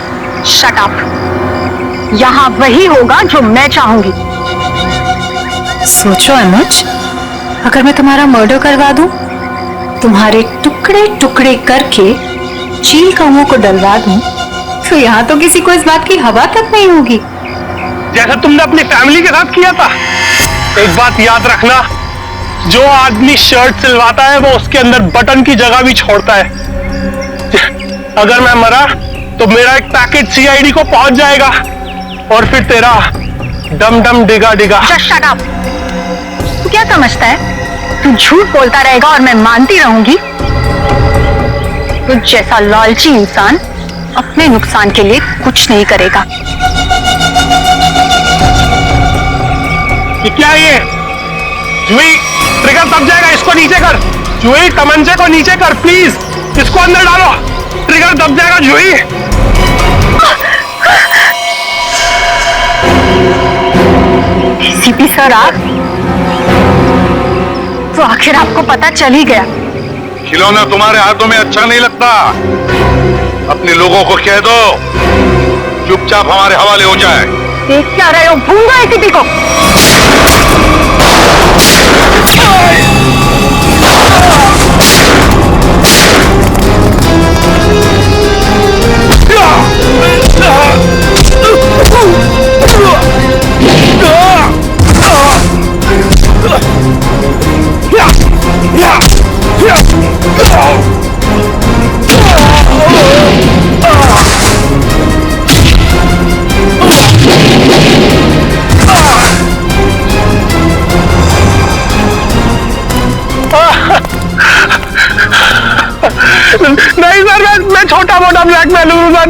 Shut up. यहाँ वही होगा जो मैं चाहूंगी। सोचो अनुज, अगर मैं तुम्हारा मर्डर करवा दूं, तुम्हारे टुकड़े टुकड़े करके चील कौओं को डलवा दूं, तो यहाँ तो किसी को इस बात की हवा तक नहीं होगी। जैसा तुमने अपनी फैमिली के साथ किया था। एक बात याद रखना, जो आदमी शर्ट सिलवाता है वो उसके अंदर बटन की जगह भी छोड़ता है। अगर मैं मरा तो मेरा एक पैकेट सीआईडी को पहुंच जाएगा और फिर तेरा डम डम डिगा डिगा। Shut up. तू क्या समझता है तू झूठ बोलता रहेगा और मैं मानती रहूंगी? तुझ जैसा लालची इंसान अपने नुकसान के लिए कुछ नहीं करेगा। क्या ये जुई, ट्रिगर दब जाएगा, इसको नीचे कर। जुई तमंचे को नीचे कर प्लीज, इसको अंदर डालो, ट्रिगर दब जाएगा जुई। सीपी सर आप तो आखिर आपको पता चल ही गया। खिलौना तुम्हारे हाथों में अच्छा नहीं लगता। अपने लोगों को कह दो चुपचाप हमारे हवाले हो जाए। देख क्या रहे हो, भूल गए सीपी को। नहीं सर, मैं छोटा मोटा ब्लैकमेल हूँ सर।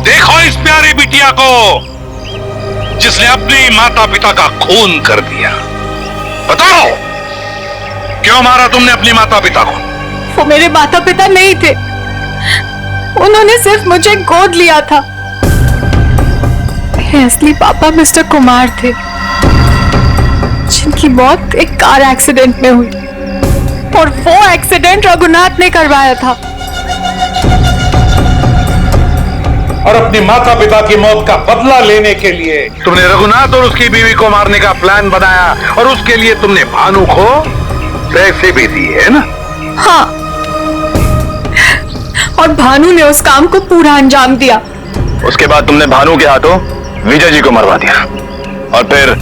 देखो इस प्यारी बिटिया को, जिसने अपने माता पिता का खून कर दिया। बताओ, क्यों मारा तुमने अपनी माता पिता को? वो मेरे माता पिता नहीं थे, उन्होंने सिर्फ मुझे गोद लिया था। मेरे असली पापा मिस्टर कुमार थे, जिनकी मौत एक कार एक्सीडेंट में हुई, और वो एक्सीडेंट रघुनाथ ने करवाया था। और अपनी माता पिता की मौत का बदला लेने के लिए तुमने रघुनाथ और उसकी बीवी को मारने का प्लान बनाया, और उसके लिए तुमने भानु को पैसे भी दिए, है ना? हाँ, और भानु ने उस काम को पूरा अंजाम दिया। उसके बाद तुमने भानु के हाथों विजय जी को मरवा दिया, और फिर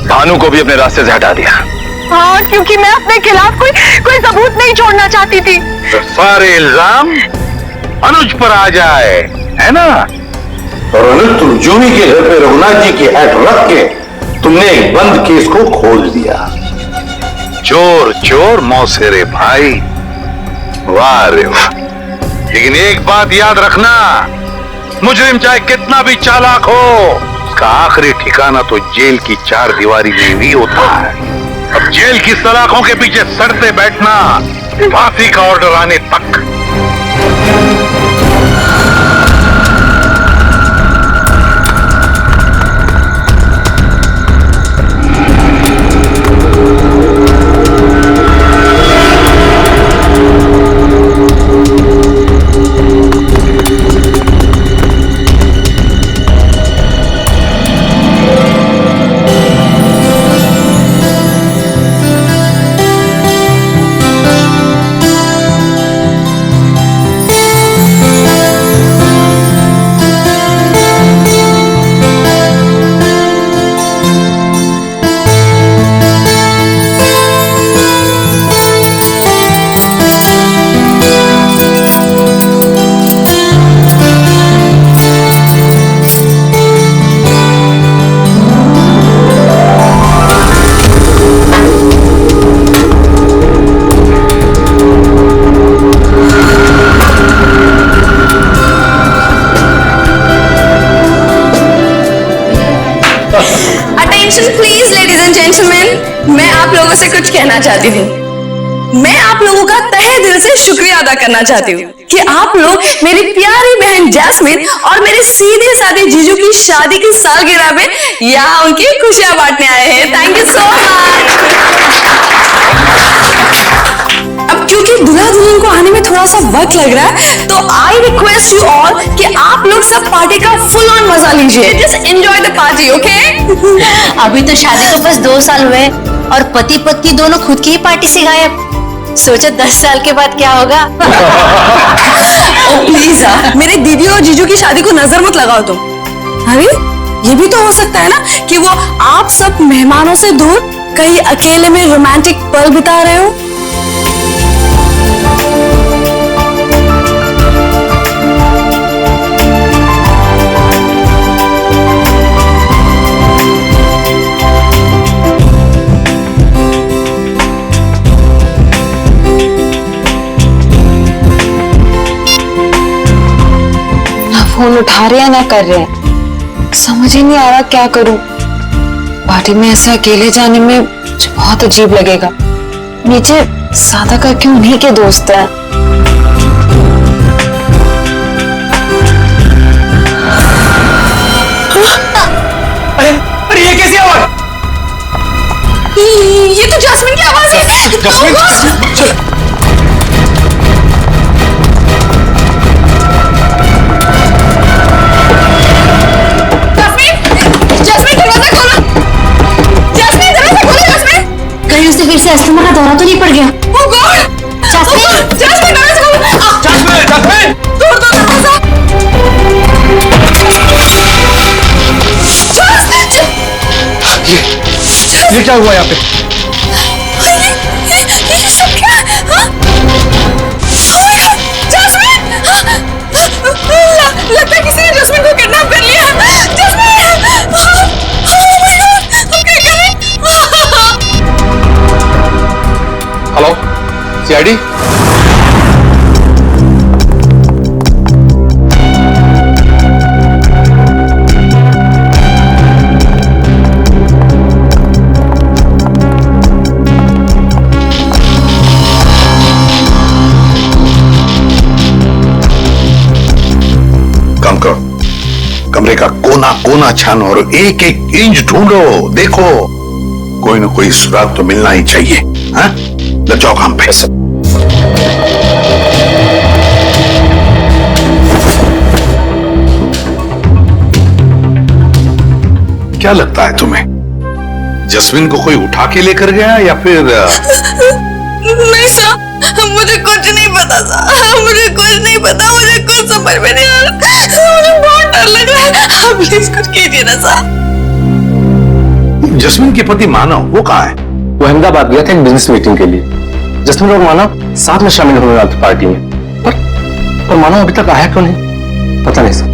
भानु को भी अपने रास्ते से हटा दिया। हाँ, क्योंकि मैं अपने खिलाफ कोई सबूत नहीं छोड़ना चाहती थी। तो सारे इल्जाम अनुज पर आ जाए, है ना? और अनुज, तुम जूही के घर पे रघुनाथ जी की हैट रख के तुमने एक बंद केस को खोल दिया। चोर चोर मौसेरे भाई, वाह रे वाह। लेकिन एक बात याद रखना, मुजरिम चाहे कितना भी चालाक हो, उसका आखिरी ठिकाना तो जेल की चार दीवारी में भी होता है। अब जेल की सलाखों के पीछे सड़ते बैठना फांसी का ऑर्डर आने तक। मैं आप लोगों से कुछ कहना चाहती हूँ। मैं आप लोगों का तहे दिल से शुक्रिया अदा करना चाहती हूँ कि आप लोग मेरी प्यारी बहन जैस्मिन और मेरे सीधे साधे जीजू की शादी की सालगिरह में यहाँ उनकी खुशियां बांटने आए हैं। Thank you so much. अब क्योंकि दूल्हा दुल्हन को आने में थोड़ा सा वक्त लग रहा है, तो आई रिक्वेस्ट यू ऑल कि आप लोग सब पार्टी का फुल ऑन मजा लीजिए। Just enjoy the party, okay? अभी तो शादी को बस 2 साल हुए और पति पत्नी दोनों खुद की ही पार्टी से गायब। सोचो 10 साल के बाद क्या होगा। प्लीज मेरे दीदी और जीजू की शादी को नजर मत लगाओ तुम। अरे ये भी तो हो सकता है ना कि वो आप सब मेहमानों से दूर कहीं अकेले में रोमांटिक पल बिता रहे हो। फोन उठा रहे हैं ना कर रहे हैं, समझ ही नहीं आ रहा क्या करूं। पार्टी में ऐसे अकेले जाने में मुझे बहुत अजीब लगेगा। नीचे सादा का क्यों उन्हीं के दोस्त है। अरे ये कैसी आवाज? ये तो जैस्मिन की आवाज है। जैस्मिन, उससे फिर से अस्थमा का दौरा तो नहीं पड़ गया? Oh God! जैस्मिन, जैस्मिन दरवाजा खोलो। Jasmine, Jasmine! तोड़ दो दरवाजा। ये क्या हुआ यहाँ पे? ये सब क्या है? हाँ? Oh my God, Jasmine! लगता है किसी ने जैस्मिन को किडनैप कर लिया। जैस्मिन! Oh my God, हम क्या करें? Hello, CID? कमरे का कोना कोना छानो और एक एक इंच ढूंढो, देखो कोई ना कोई सुराग तो मिलना ही चाहिए। हाँ, लग जाओ काम पे। क्या लगता है तुम्हें, जस्मिन को कोई उठा के लेकर गया या फिर? नहीं सर, मुझे कुछ नहीं पता सर, मुझे कुछ नहीं पता, मुझे कुछ समझ में नहीं आ रहा, मुझे बहुत डर लग रहा है, आप प्लीज कुछ कीजिए ना सर। जस्मिन के पति मानव वो कहाँ है? वो अहमदाबाद गया था एक बिजनेस मीटिंग के लिए। जस्मिन और मानव साथ में शामिल होने वाले थे पार्टी में, पर मानव अभी तक आया क्यों नहीं पता नहीं सर।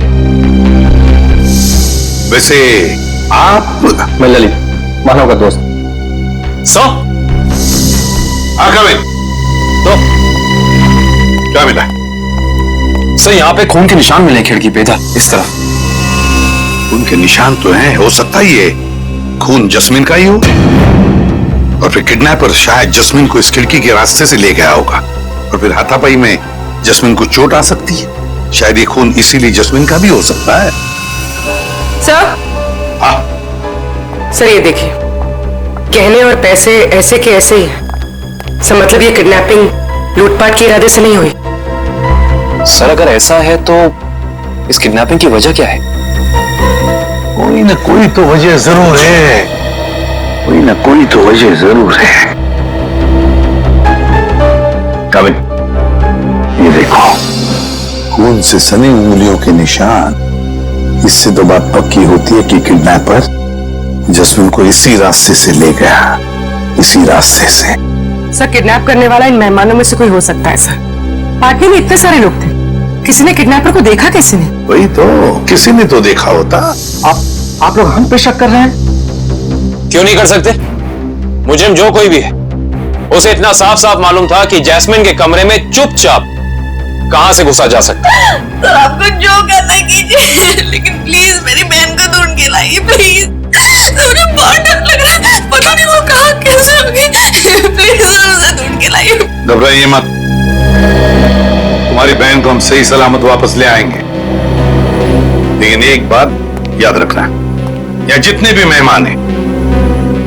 वैसे आप? मैं ललित, मानव का दोस्त। तो क्या मिला? सर यहाँ पे खून के निशान मिले खिड़की पे, इधर इस तरफ। खून के निशान तो हैं, हो सकता है ये खून जस्मिन का ही हो, और फिर किडनैपर शायद जस्मिन को इस खिड़की के रास्ते से ले गया होगा, और फिर हाथापाई में जस्मिन को चोट आ सकती है। शायद ये खून इसीलिए जस्मिन का भी हो सकता है। सर, सर ये देखिए, गहने और पैसे ऐसे के ऐसे ही हैं। सर मतलब ये किडनैपिंग लूटपाट के इरादे से नहीं हुई। सर अगर ऐसा है तो इस किडनैपिंग की वजह क्या है? कोई ना कोई तो वजह जरूर है, कोई ना कोई तो वजह जरूर है। काबिल, ये देखो, खून से सनी उंगलियों के निशान। इससे तो बात पक्की होती है कि किडनैपर जस्मिन को इसी रास्ते से ले गया, इसी रास्ते से। सर किडनैप करने वाला इन मेहमानों में से कोई हो सकता है सर। पार्टी में इतने सारे लोग थे, किसी ने किडनैपर को देखा? किसी ने? वही तो, किसी ने तो देखा होता। आप लोग हम पे शक कर रहे हैं? क्यों नहीं कर सकते? मुजरिम जो कोई भी है, उसे इतना साफ साफ मालूम था कि जैस्मिन के कमरे में चुपचाप कहां से घुसा जा सकता है। तो आपको जो करना कीजिए, लेकिन प्लीज मेरी बहन को ढूंढ के लाइए प्लीज। मुझे बहुत डर लग रहा है, पता नहीं वो कहाँ कैसे होगी। प्लीज उसे ढूंढ के लाइए। घबराइए मत, तुम्हारी बहन को हम सही सलामत वापस ले आएंगे। लेकिन एक बात याद रखना, यहाँ जितने भी मेहमान हैं,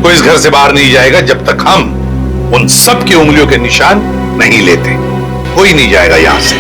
कोई इस घर से बाहर नहीं जाएगा जब तक हम उन सब की उंगलियों के निशान नहीं लेते। कोई नहीं जाएगा यहां से।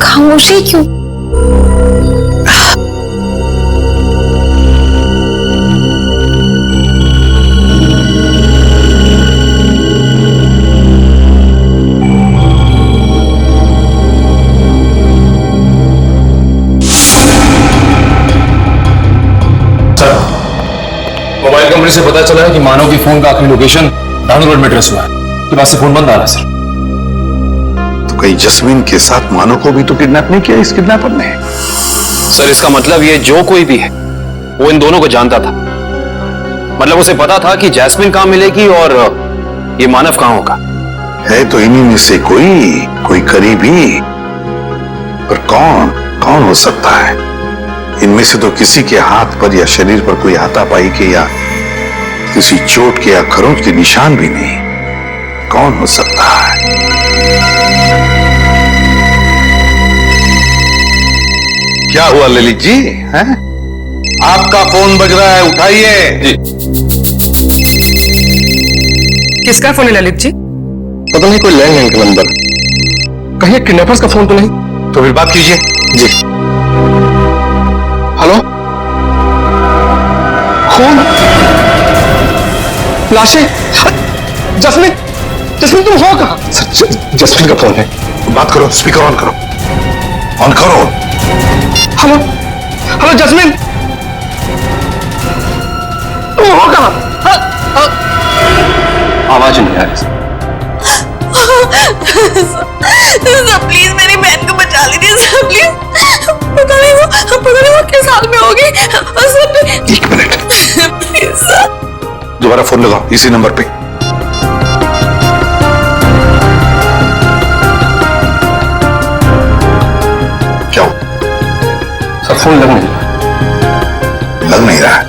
खामोशी क्यों? कमरे से पता चला है कि मानव की फोन का आखिरी लोकेशन धानु रोड में ट्रेस हुआ है। के बाद से फोन बंद आ रहा है सर। तो कहीं जस्मीन के साथ मानव को भी तो किडनैप नहीं किया इस किडनैपर ने? सर इसका मतलब ये जो कोई भी है वो इन दोनों को जानता था। मतलब उसे पता था कि जैस्मिन कहां मिलेगी और ये मानव कहां होगा। है तो इन्हीं में से कोई करीबी, पर कौन हो सकता है? इनमें से तो किसी के हाथ पर या शरीर पर कोई हाथापाई के या किसी चोट के या खरोंच के निशान भी नहीं। कौन हो सकता है? क्या हुआ ललित जी? हैं? आपका फोन बज रहा है, उठाइए। जी। किसका फोन है ललित जी? पता नहीं, कोई लैंडलाइन का नंबर। कहीं किडनैपर्स का फोन तो नहीं? तो फिर बात कीजिए। जी। हेलो, कौन? लाशें? जस्मीन तुम हो कहां? जस्मीन का फोन है। बात करो, स्पीकर ऑन करो। ऑन करो। हेलो जस्मीन, तुम हो कहां? आवाज नहीं आ रही। प्लीज मेरी बहन को बचा लीजिए सर, प्लीज। पता नहीं वो किस हाल में होगी। एक मिनट, प्लीज सर। दोबारा फोन लगाओ इसी नंबर पे। क्या हो? सर फोन लग नहीं रहा है।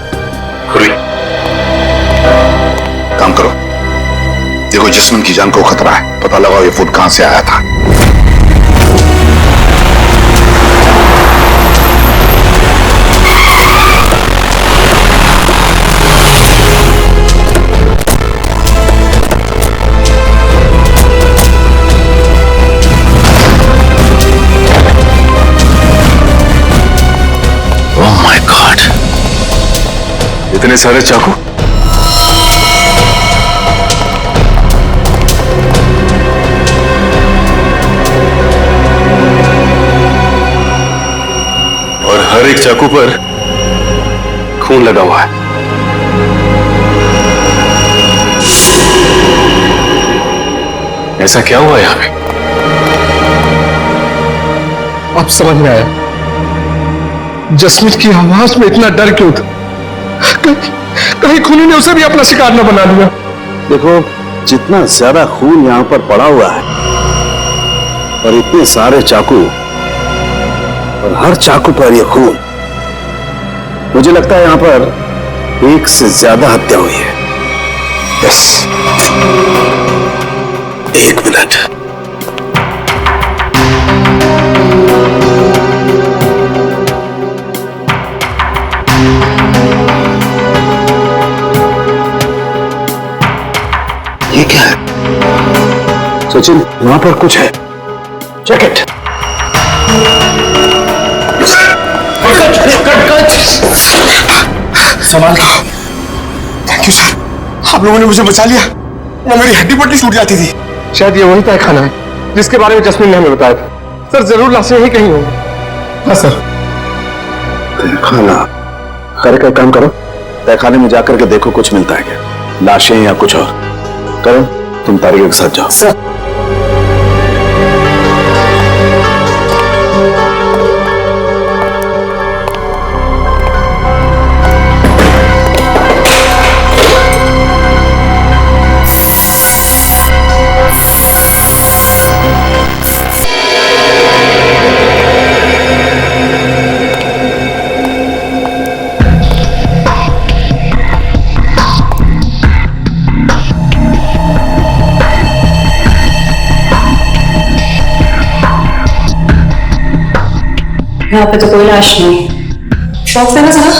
काम करो, देखो जस्मिन की जान को खतरा है, पता लगाओ ये फोन कहां से आया था। ओह माय गॉड, इतने सारे चाकू। हर एक चाकू पर खून लगा हुआ है। ऐसा क्या हुआ यहां पे? अब समझ में आया जस्मीन की आवाज में इतना डर क्यों था। कहीं खूनी ने उसे भी अपना शिकार न बना लिया। देखो, जितना ज्यादा खून यहां पर पड़ा हुआ है और इतने सारे चाकू और हर चाकू पर यह खून, मुझे लगता है यहां पर एक से ज्यादा हत्या हुई है। यस, एक मिनट। ये क्या है? सचिन, वहां पर कुछ है। जैकेट। संभाल। थैंक यू सर, आप लोगों ने मुझे बचा लिया, वो मेरी हड्डी पट्टी छूट जाती थी। शायद ये वही तहखाना है जिसके बारे में जस्मीन ने हमें बताया था। सर जरूर लाशें यहीं कहीं होंगी। हाँ सर। तहखाना करके काम करो, तहखाने में जाकर के देखो कुछ मिलता है क्या, लाशें या कुछ और। करो, तुम तारिका के साथ जाओ। सर। यहाँ पे तो कोई लाश नहीं। शौक से ना जरा।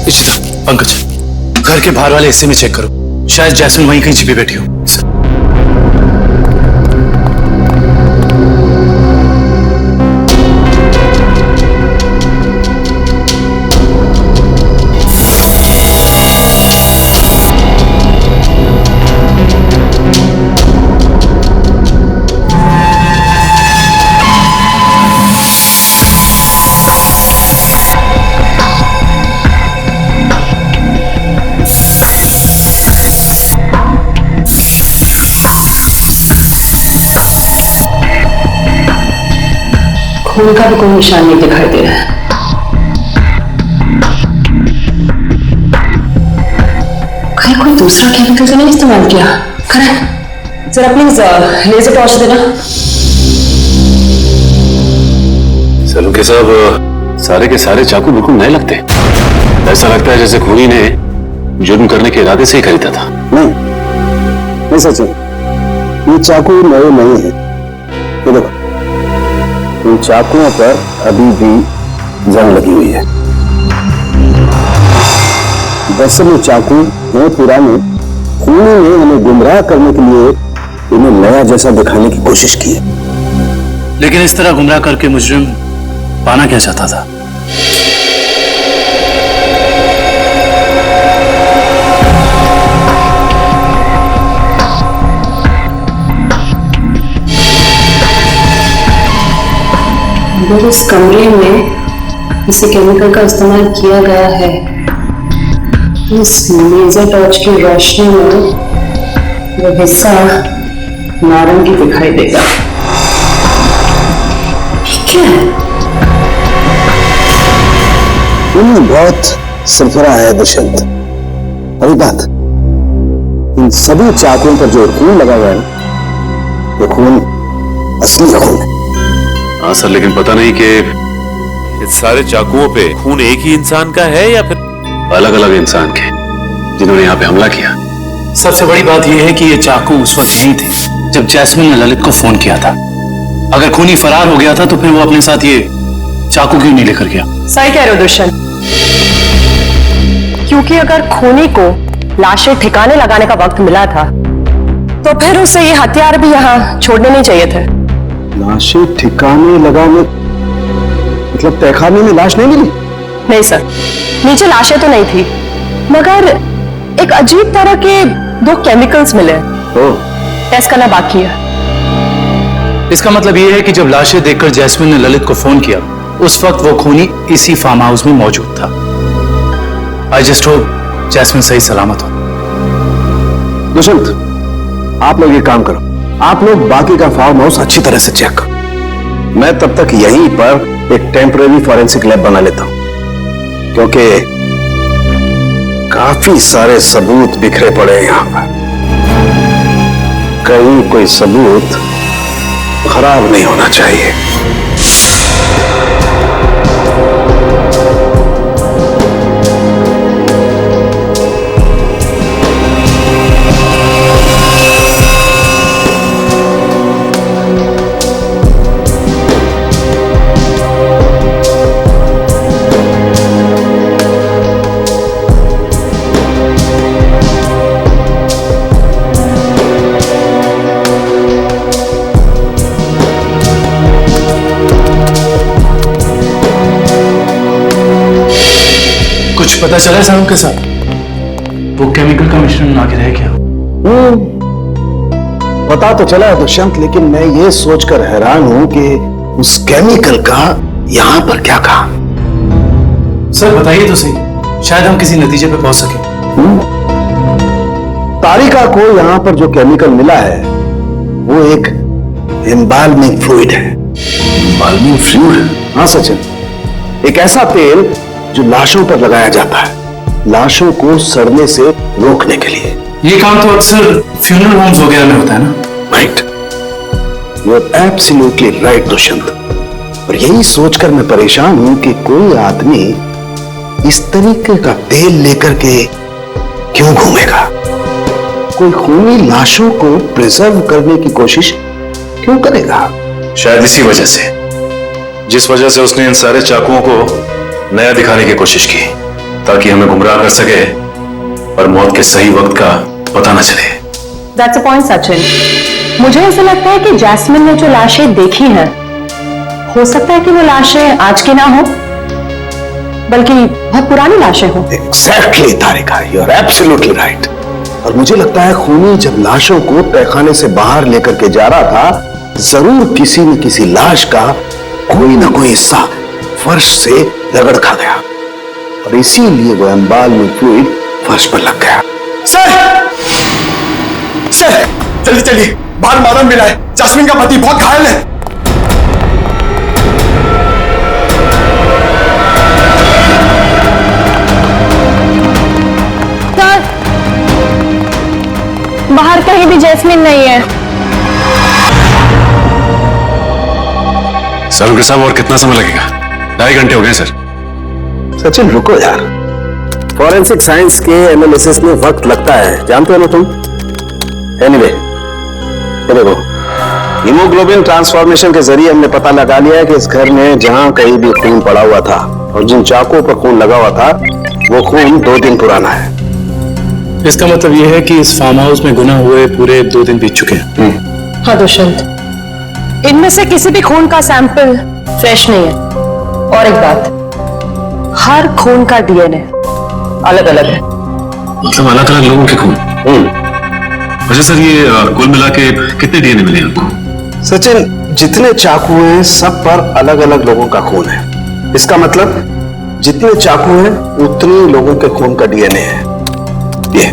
इशिता, पंकज, घर के बाहर वाले हिस्से में चेक करो, शायद जैस्मिन वहीं कहीं छिपी बैठी हो। खून का भी कोई निशान नहीं दिखाई दे रहा है। कहीं कोई दूसरा केमिकल तो नहीं इस्तेमाल किया? करें जरा प्लीज लेजर टॉर्च देना। सलूके साहब, सारे के सारे चाकू बिल्कुल नए लगते हैं। ऐसा लगता है जैसे खूनी ने जुर्म करने के इरादे से ही खरीदा था। नहीं सचिन, ये चाकू नए नहीं है। ये देखो, इन चाकुओं पर अभी भी जंग लगी हुई है। दरअसल ये चाकू नए पुराने, खूनी ने उन्हें गुमराह करने के लिए इन्हें नया जैसा दिखाने की कोशिश की है। लेकिन इस तरह गुमराह करके मुजरिम पाना क्या चाहता था? अगर इस कमरे में किसी केमिकल का इस्तेमाल किया गया है, इस लेजर टॉर्च की रोशनी में वो हिस्सा नारंगी दिखाई देगा। क्या है? बहुत सरफरा है दुष्यंत। अभी बात, इन सभी चाकुओं पर जो खून लगा हुआ है, वो खून असली खून है। हाँ सर, लेकिन पता नहीं कि इस सारे चाकुओं पे खून एक ही इंसान का है या फिर अलग अलग इंसान के जिन्होंने यहाँ पे हमला किया। सबसे बड़ी बात यह है कि ये चाकू उस वक्त नहीं थे जब जैस्मिन ने ललित को फोन किया था। अगर खूनी फरार हो गया था तो फिर वो अपने साथ ये चाकू क्यों नहीं लेकर गया? सही कह रहे हो दुष्यंत, क्योंकि अगर खूनी को लाशें ठिकाने लगाने का वक्त मिला था तो फिर उसे ये हथियार भी यहाँ छोड़ने नहीं चाहिए थे। लाशें ठिकाने लगाने मतलब तहखाने में लाश नहीं मिली? नहीं सर, नीचे लाशें तो नहीं थी, मगर एक अजीब तरह के 2 केमिकल्स मिले। टेस्ट करना बाकी है। इसका मतलब यह है कि जब लाशें देखकर जैस्मिन ने ललित को फोन किया, उस वक्त वो खूनी इसी फार्म हाउस में मौजूद था। आई जस्ट होप जैस्मिन सही सलामत हो। दुष्यंत, आप लोग ये काम करो, आप लोग बाकी का फार्म हाउस अच्छी तरह से चेक करो। मैं तब तक यहीं पर एक टेम्परेरी फॉरेंसिक लैब बना लेता हूं, क्योंकि काफी सारे सबूत बिखरे पड़े हैं यहां पर। कहीं कोई सबूत खराब नहीं होना चाहिए। पता चला साहब के साथ वो केमिकल का मिश्रण आगे रह गया? पता तो चला दुष्यंत, लेकिन मैं ये सोचकर हैरान हूं कि उस केमिकल का यहां पर क्या काम। सर बताइए तो सही, शायद हम किसी नतीजे पे पहुंच सके। तारिका को यहां पर जो केमिकल मिला है वो एक एम्बाल्मिंग फ्लूइड है। Embalming fluid? हाँ सचिन, एक ऐसा तेल जो लाशों पर लगाया जाता है, लाशों को सड़ने से रोकने के लिए। ये काम तो अक्सर फ्यूनरल होम्स वगैरह में होता है ना? Right, you are absolutely right Dushyant. और यही सोचकर मैं परेशान हूं कि कोई आदमी इस तरीके का तेल लेकर के क्यों घूमेगा। कोई खूनी लाशों को प्रिजर्व करने की कोशिश क्यों करेगा? शायद इसी वजह से, जिस वजह से उसने इन सारे चाकुओं को नया दिखाने की कोशिश की, ताकि हमें गुमराह कर सके और मौत के सही वक्त का पता न चले। That's a point, Sachin. मुझे ऐसा लगता है कि जैस्मिन ने जो लाशें देखी हैं, हो सकता है कि वो लाशें आज की ना हो, बल्कि बहुत पुरानी लाशें हो। Exactly, Tarika, you are absolutely right। और मुझे लगता है खूनी जब लाशों को तहखाने से बाहर लेकर के जा रहा था, जरूर किसी न किसी लाश का कोई ना कोई हिस्सा फर्श से रगड़ खा गया और इसीलिए वो एम्बाल्मिंग फ्लूइड फर्श पर लग गया। सर, जल्दी चलिए, बाहर मालूम मिला है जैस्मिन का पति बहुत घायल है। कहीं भी जैस्मिन नहीं है। सर उनके साहब और कितना समय लगेगा? 2.5 घंटे हो गए सर। सचिन रुको यार, फॉरेंसिक साइंस के एनालिसिस में वक्त लगता है, जानते हो ना तुम। एनीवे, ये देखो, हीमोग्लोबिन ट्रांसफॉर्मेशन के जरिए हमने पता लगा लिया है कि इस घर में जहां कहीं भी खून पड़ा हुआ था और जिन चाकुओं पर खून लगा हुआ था वो खून 2 दिन पुराना है। इसका मतलब यह है कि इस फार्म हाउस में गुनाह हुए पूरे 2 दिन बीत चुके हैं। हाँ दुष्यंत, इनमें से किसी भी खून का सैंपल फ्रेश नहीं है। और एक बात, हर खून का डीएनए अलग अलग है। मतलब अलग अलग लोगों के खून? अच्छा सर, ये कुल मिला के कितने डीएनए मिले आपको? सचिन, जितने चाकू हैं सब पर अलग अलग लोगों का खून है। इसका मतलब जितने चाकू हैं उतने लोगों के खून का डीएनए है। ये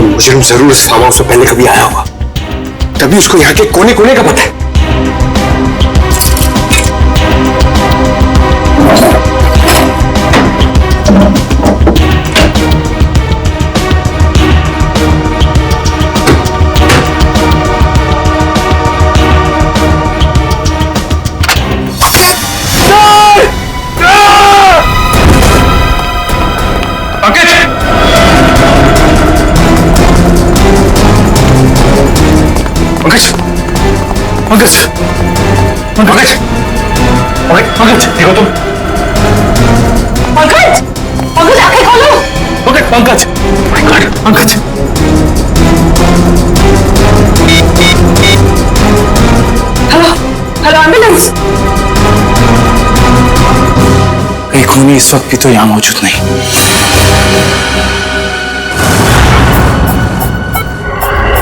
मुजरिम जरूर इस फार्म हाउस से पहले कभी आया होगा, तभी उसको यहाँ के कोने कोने का पता है। पंकज, पंकज, पंकज, देखो तुम। पंकज, पंकज आंखें खोलो। Pankaj, Pankaj, my God, Pankaj. Hello, hello ambulance. कहीं खूनी इस वक्त भी तो यहाँ मौजूद नहीं।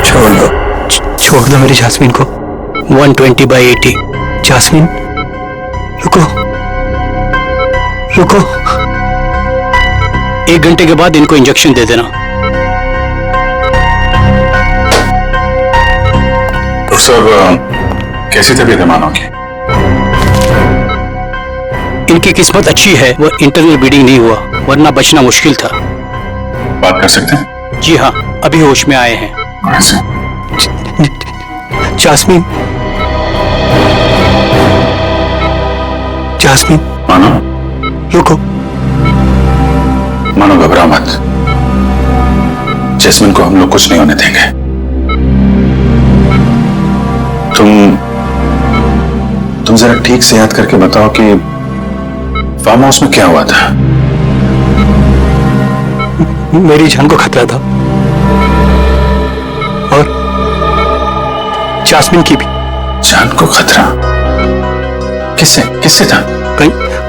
छोड़ दो, छोड़ दो मेरी जास्मीन को। 120/80। जास्मीन, रुको, रुको। 1 घंटे के बाद इनको इंजेक्शन दे देना। डॉक्टर साहब, कैसी तबीयत है मानो की? इनकी किस्मत अच्छी है, वो इंटरनल ब्लीडिंग नहीं हुआ, वरना बचना मुश्किल था। बात कर सकते हैं? जी हाँ, अभी होश में आए हैं। जास्मीन, जास्मीन, मानो, रुको। मानो घबरा मत, जैस्मिन को हम लोग कुछ नहीं होने देंगे। तुम जरा ठीक से याद करके बताओ कि फार्म हाउस में क्या हुआ था? मेरी जान को खतरा था और जास्मिन की भी। जान को खतरा? किससे किससे था?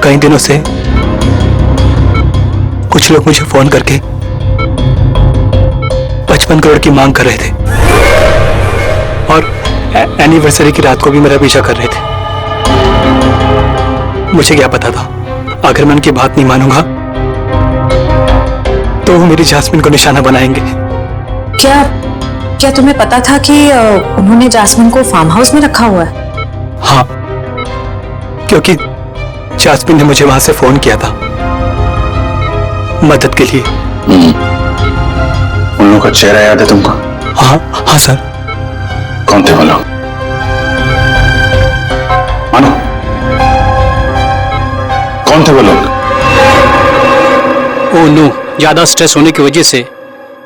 कई दिनों से कुछ लोग मुझे फोन करके 55 करोड़ की मांग कर रहे थे और एनिवर्सरी की रात को भी मेरा पीछा कर रहे थे। मुझे क्या पता था, अगर मैं उनकी बात नहीं मानूंगा तो वो मेरी जास्मिन को निशाना बनाएंगे। क्या तुम्हें पता था कि उन्होंने जास्मिन को फार्म हाउस में रखा हुआ है? हाँ, क्योंकि जास्मिन ने मुझे वहां से फोन किया था मदद के लिए। उन लोगों का चेहरा याद है तुमको? हाँ सर। कौन थे वो लोग? मानो, कौन थे वो लोग? ओह नो, ज्यादा स्ट्रेस होने की वजह से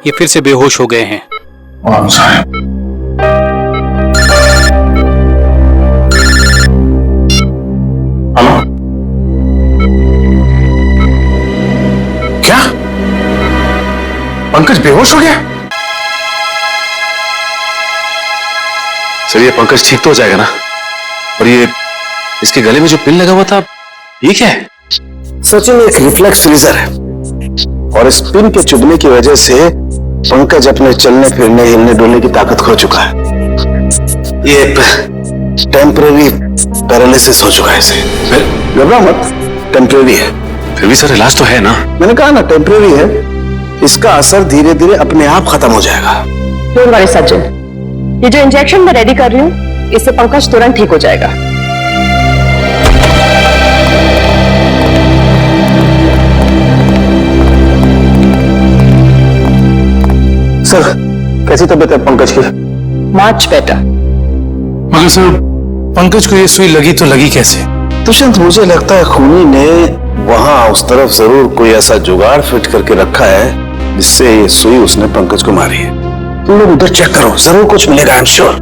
ये फिर से बेहोश हो गए हैं। हेलो, क्या पंकज बेहोश हो गया? सर, ये पंकज ठीक तो हो जाएगा ना? और ये इसके गले में जो पिन लगा हुआ था, ये क्या है? सचिन, एक रिफ्लेक्स फ्रीजर है और इस पिन के चुभने की वजह से पंकज अपने चलने फिरने हिलने डुलने की ताकत खो चुका है। ये टेम्पररी पैरालिसिस हो चुका है इसे। घबरा मत, टेम्परेरी है। फिर भी सर इलाज तो है ना। मैंने कहा ना टेम्परेरी है, इसका असर धीरे धीरे अपने आप खत्म हो जाएगा। डोंट वरी सज्जन, ये जो इंजेक्शन मैं रेडी कर रही हूँ इससे पंकज तुरंत ठीक हो जाएगा। सर कैसी तबीयत है पंकज की? Much better. मगर सर पंकज को ये सुई लगी तो लगी कैसे? दुष्यंत, मुझे लगता है खूनी ने वहां उस तरफ जरूर कोई ऐसा जुगाड़ फिट करके रखा है जिससे ये सुई उसने पंकज को मारी है। तुम लोग उधर चेक करो, जरूर कुछ मिलेगा, आई एम श्योर।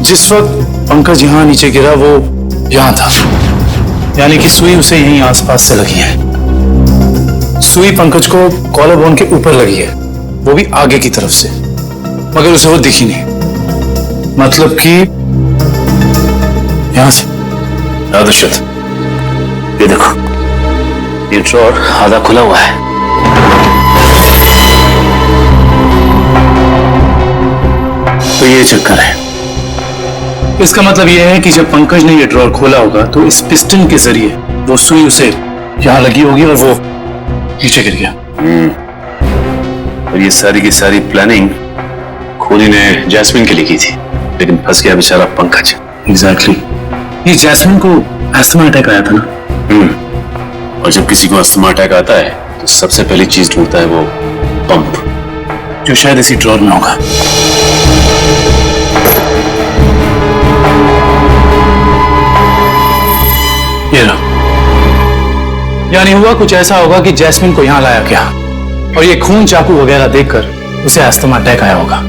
जिस वक्त पंकज यहाँ नीचे गिरा वो यहाँ था, यानी कि सुई उसे यहीं आसपास से लगी है। सुई पंकज को कॉलर बोन के ऊपर लगी है, वो भी आगे की तरफ से, मगर उसे वो दिखी नहीं। मतलब कि यहां से। दुष्यंत, ये देखो, ये ड्रॉर आधा खुला हुआ है। तो ये चक्कर है। इसका मतलब यह है कि जब पंकज ने ये ड्रॉर खोला होगा तो इस पिस्टन के जरिए वो सुई उसे यहां लगी होगी और वो नीचे गिर गया। और ये सारी की सारी प्लानिंग खूनी ने जैस्मिन के लिए की थी, लेकिन फंस गया बेचारा पंकज। एग्जैक्टली। ये जैस्मिन को अस्थमा अटैक आया था ना। और जब किसी को अस्थमा अटैक आता है तो सबसे पहली चीज ढूंढता है वो पंप, जो शायद इसी ड्रॉर में होगा। ये रहा। यानी हुआ कुछ ऐसा होगा कि जैस्मिन को यहां लाया गया और ये खून चाकू वगैरह देखकर उसे अस्थमा अटैक आया होगा,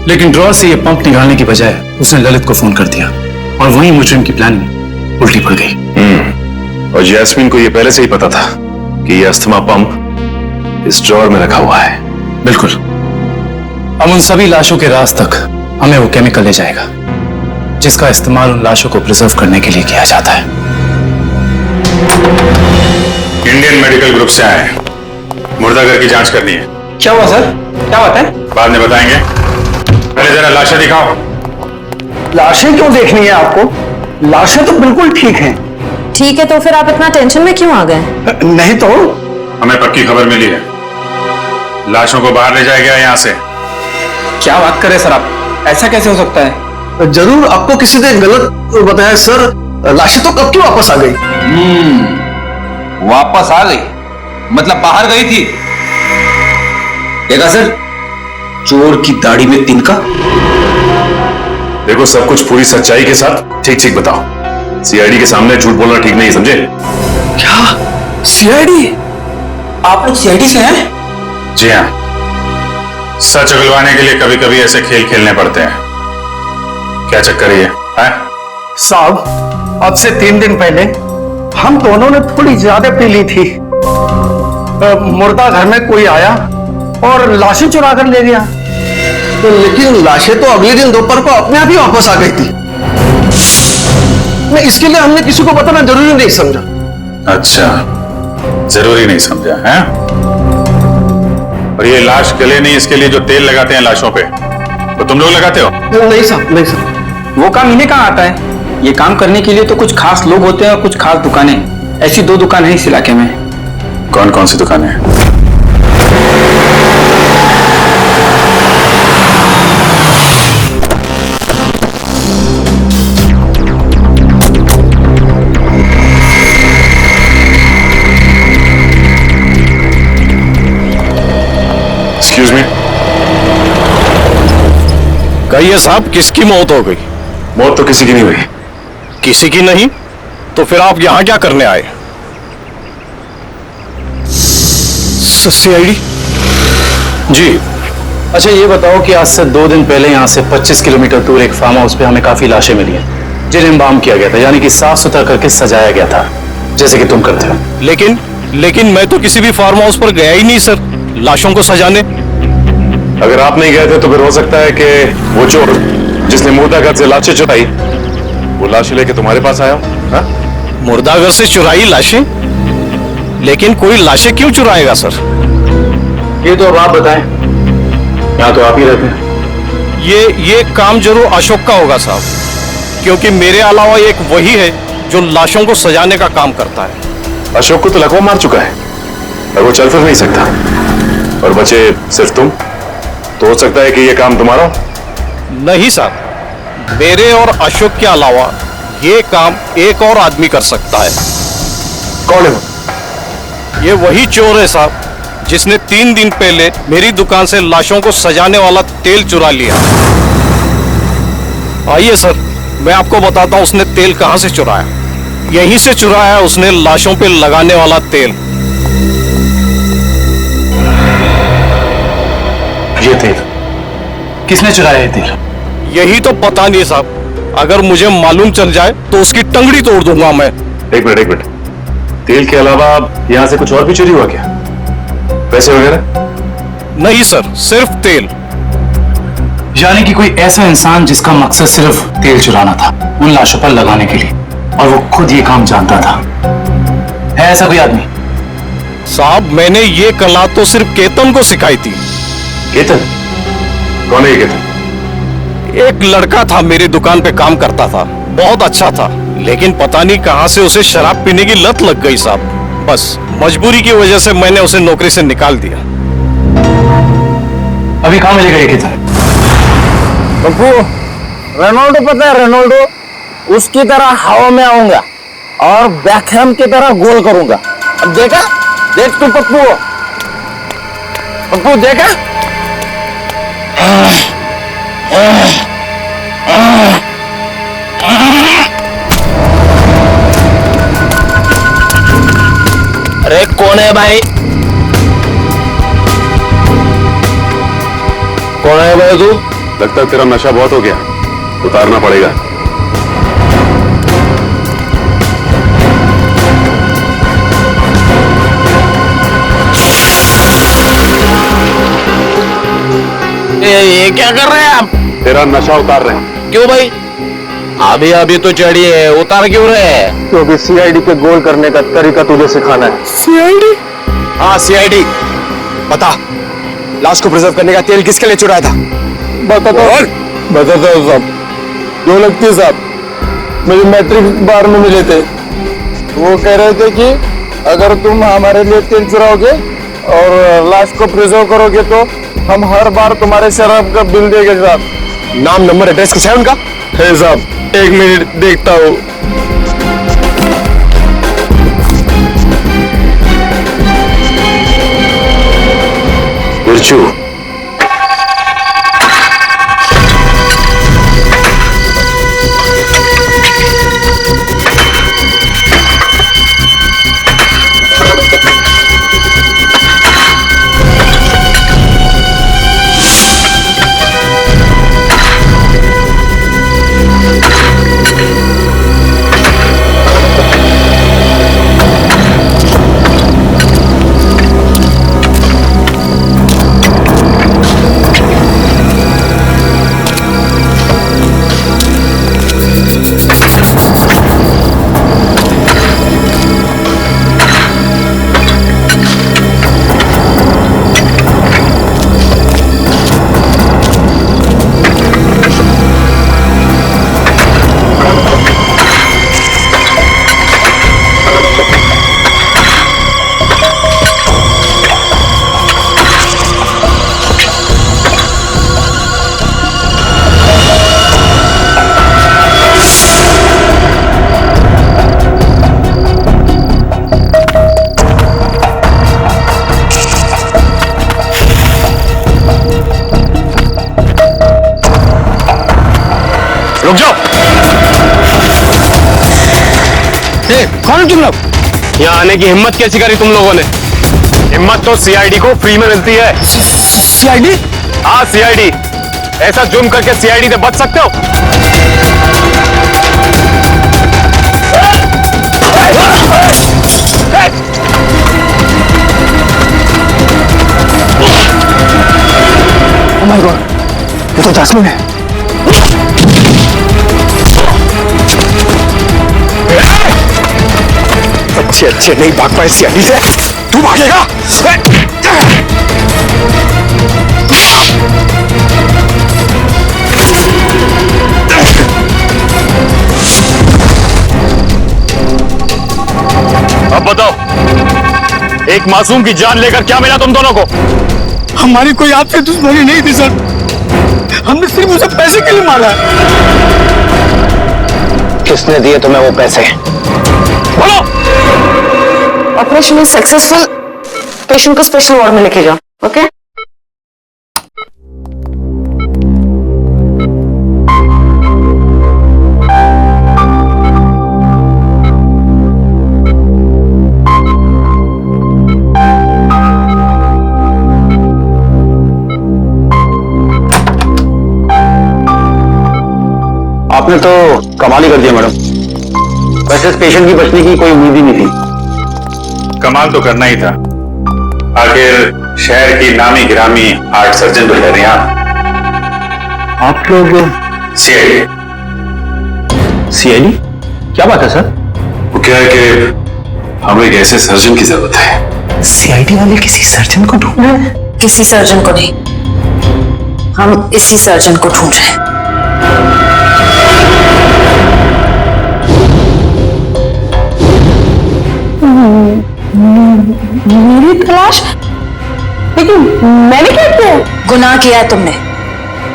लेकिन ड्रॉर से ये पंप निकालने की बजाय उसने ललित को फोन कर दिया और वहीं मुजरिम की प्लानिंग उल्टी पड़ गई। और जैस्मिन को ये पहले से ही पता था कि ये अस्थमा पंप इस ड्रॉर में रखा हुआ है। बिल्कुल। अब उन सभी लाशों के राज तक हमें वो केमिकल ले जाएगा जिसका इस्तेमाल उन लाशों को प्रिजर्व करने के लिए किया जाता है। इंडियन मेडिकल ग्रुप से आए, मुर्दाघर की जांच करनी है। क्या हुआ सर? क्या बात है? बाद में बताएंगे, पहले जरा लाशें दिखाओ। लाशें क्यों देखनी है आपको? लाशें तो बिल्कुल ठीक हैं। ठीक है, तो फिर आप इतना टेंशन में क्यों आ गए? नहीं तो हमें पक्की खबर मिली है, लाशों को बाहर ले जाया गया यहाँ से। क्या बात करें सर आप? ऐसा कैसे हो सकता है? जरूर आपको किसी ने गलत बताया सर। लाशें तो कब की वापस आ गई। वापस आ गई मतलब बाहर गई थी। देखा सर, चोर की दाढ़ी में तिनका। देखो, सब कुछ पूरी सच्चाई के साथ ठीक ठीक बताओ। सीआईडी के सामने झूठ बोलना ठीक नहीं, समझे? क्या सीआईडी? आप लोग सीआईडी से हैं? जी हाँ, सच उगलवाने के लिए कभी कभी ऐसे खेल खेलने पड़ते हैं। क्या चक्कर है? साहब, अब से 3 दिन पहले हम दोनों ने थोड़ी ज्यादा पी ली थी। मुर्दा घर में कोई आया और लाशें चुरा कर ले गया। तो लेकिन लाशें तो अगले दिन दोपहर को अपने आप ही वापस आ गई थी। मैं इसके लिए हमने किसी को बताना जरूरी नहीं समझा। अच्छा, जरूरी नहीं समझा है? और ये लाश गले नहीं, इसके लिए जो तेल लगाते हैं लाशों पे, तो तुम लोग लगाते हो? नहीं साहब, नहीं साहब। वो काम इन्हें कहाँ आता है? ये काम करने के लिए तो कुछ खास लोग होते हैं और कुछ खास दुकानें। ऐसी 2 दुकानें हैं इस इलाके में। कौन कौन सी दुकानें हैं? Excuse me. कहिए साहब, किसकी मौत हो गई? मौत तो किसी की नहीं हुई। किसी की नहीं? तो फिर आप यहां क्या करने आए? सीआईडी? जी। अच्छा ये बताओ कि आज से 2 दिन पहले यहाँ से 25 किलोमीटर दूर एक फार्म हाउस पे हमें काफी लाशें मिली हैं जिन्हें एम्बाम किया गया था, यानी कि साफ सुथरा करके सजाया गया था, जैसे कि तुम करते हो। लेकिन मैं तो किसी भी फार्म हाउस पर गया ही नहीं सर, लाशों को सजाने। अगर आप नहीं गए थे तो फिर हो सकता है कि वो चोर जिसने मुर्दाघर से लाशें चुराई, वो लाशें लेके तुम्हारे पास आया हो। मुर्दाघर से चुराई लाशें? लेकिन कोई लाशें क्यों चुराएगा सर? ये तो अब आप बताएं, यहाँ तो आप ही रहते हैं। ये काम जरूर अशोक का होगा साहब, क्योंकि मेरे अलावा एक वही है जो लाशों को सजाने का काम करता है। अशोक को तो लकवा मार चुका है और वो चल फिर नहीं सकता, और बचे सिर्फ तुम। तो हो सकता है कि ये काम तुम्हारा हो? नहीं साहब, मेरे और अशोक के अलावा ये काम एक और आदमी कर सकता है। कौन है वो? ये वही चोर है साहब जिसने 3 दिन पहले मेरी दुकान से लाशों को सजाने वाला तेल चुरा लिया। आइए सर, मैं आपको बताता हूं उसने तेल कहां से चुराया। यहीं से चुराया उसने लाशों पे लगाने वाला तेल। ये तेल किसने चुराया? ये तेल यही तो पता नहीं साहब, अगर मुझे मालूम चल जाए तो उसकी टंगड़ी तोड़ दूंगा मैं। एक मिनट, तेल के अलावा यहाँ से कुछ और भी चोरी हुआ क्या? पैसे वगैरह? नहीं सर, सिर्फ तेल। यानी कि कोई ऐसा इंसान जिसका मकसद सिर्फ तेल चुराना था उन लाशों पर लगाने के लिए, और वो खुद ये काम जानता था। है ऐसा कोई आदमी? साहब, मैंने ये कला तो सिर्फ केतन को सिखाई थी। केतन? कौन है ये केतन? एक लड़का था, मेरी दुकान पे काम करता था, बहुत अच्छा था, लेकिन पता नहीं कहां से उसे शराब पीने की लत लग गई साहब। बस मजबूरी की वजह से मैंने उसे नौकरी से निकाल दिया। अभी कहां मिलेगा ये केतन? पप्पू, रोनाल्डो पता है? रोनाल्डो उसकी तरह हवा में आऊंगा और बैकहैम की तरह गोल करूंगा। अब देखा? देख तू पप्पू, पप्पू देखा? अरे कौन है भाई? कौन है भाई तू? लगता है तेरा नशा बहुत हो गया, उतारना पड़ेगा। ये क्या कर रहे हैं आप? तेरा नशा उतार रहे हैं। क्यों भाई? अभी तो चढ़ी है, उतार क्यों रहे हैं? क्योंकि सीआईडी के गोल करने का तरीका तुझे सिखाना है। सीआईडी? हाँ सीआईडी। बता, लाश को प्रिजर्व करने का तेल किसके लिए चुराया था? बताता हूँ साहब। क्यों लगती है साहब, मुझे मैट्रिक बार में मिले थे। वो कह रहे थे कि अगर तुम हमारे लिए तेल चुराओगे और लाश को प्रिजर्व करोगे तो हम हर बार तुम्हारे शराब का बिल देंगे साहब। नाम नंबर एड्रेस कुछ है उनका? है साहब, 1 मिनट देखता हूँ। बिरजू, रुक जाओ। कौन तुम लोग? यहाँ आने की हिम्मत कैसी करी तुम लोगों ने? हिम्मत तो सीआईडी को फ्री में मिलती है। सीआईडी? हाँ सीआईडी। ऐसा जुर्म करके सीआईडी से बच सकते हो? ओह माय गॉड, ये तो जासमीन है। अच्छे नहीं भाग पाए सीआईडी से, तू भागेगा? एक मासूम की जान लेकर क्या मिला तुम दोनों को? हमारी कोई आपसे दुश्मनी नहीं थी सर, हमने सिर्फ उसे पैसे के लिए मारा है। किसने दिए तुम्हें वो पैसे? बोलो। ऑपरेशन इज सक्सेसफुल, पेशेंट को स्पेशल वार्ड में लेके जाओ। ओके? आपने तो कमाल ही कर दिया मैडम। वैसे इस पेशेंट की बचने की कोई उम्मीद ही नहीं थी। कमाल तो करना ही था, आखिर शहर की नामी गिरामी हार्ट सर्जन तो ठहरे आप। आप लोग सीआईडी। सीआईडी? क्या बात है सर? वो क्या है कि हमें एक ऐसे सर्जन की जरूरत है। सीआईडी वाले किसी सर्जन को ढूंढ रहे हैं? किसी सर्जन को नहीं, हम इसी सर्जन को ढूंढ रहे हैं। मेरी तलाश? लेकिन मैंने क्या किया? गुनाह किया है तुमने,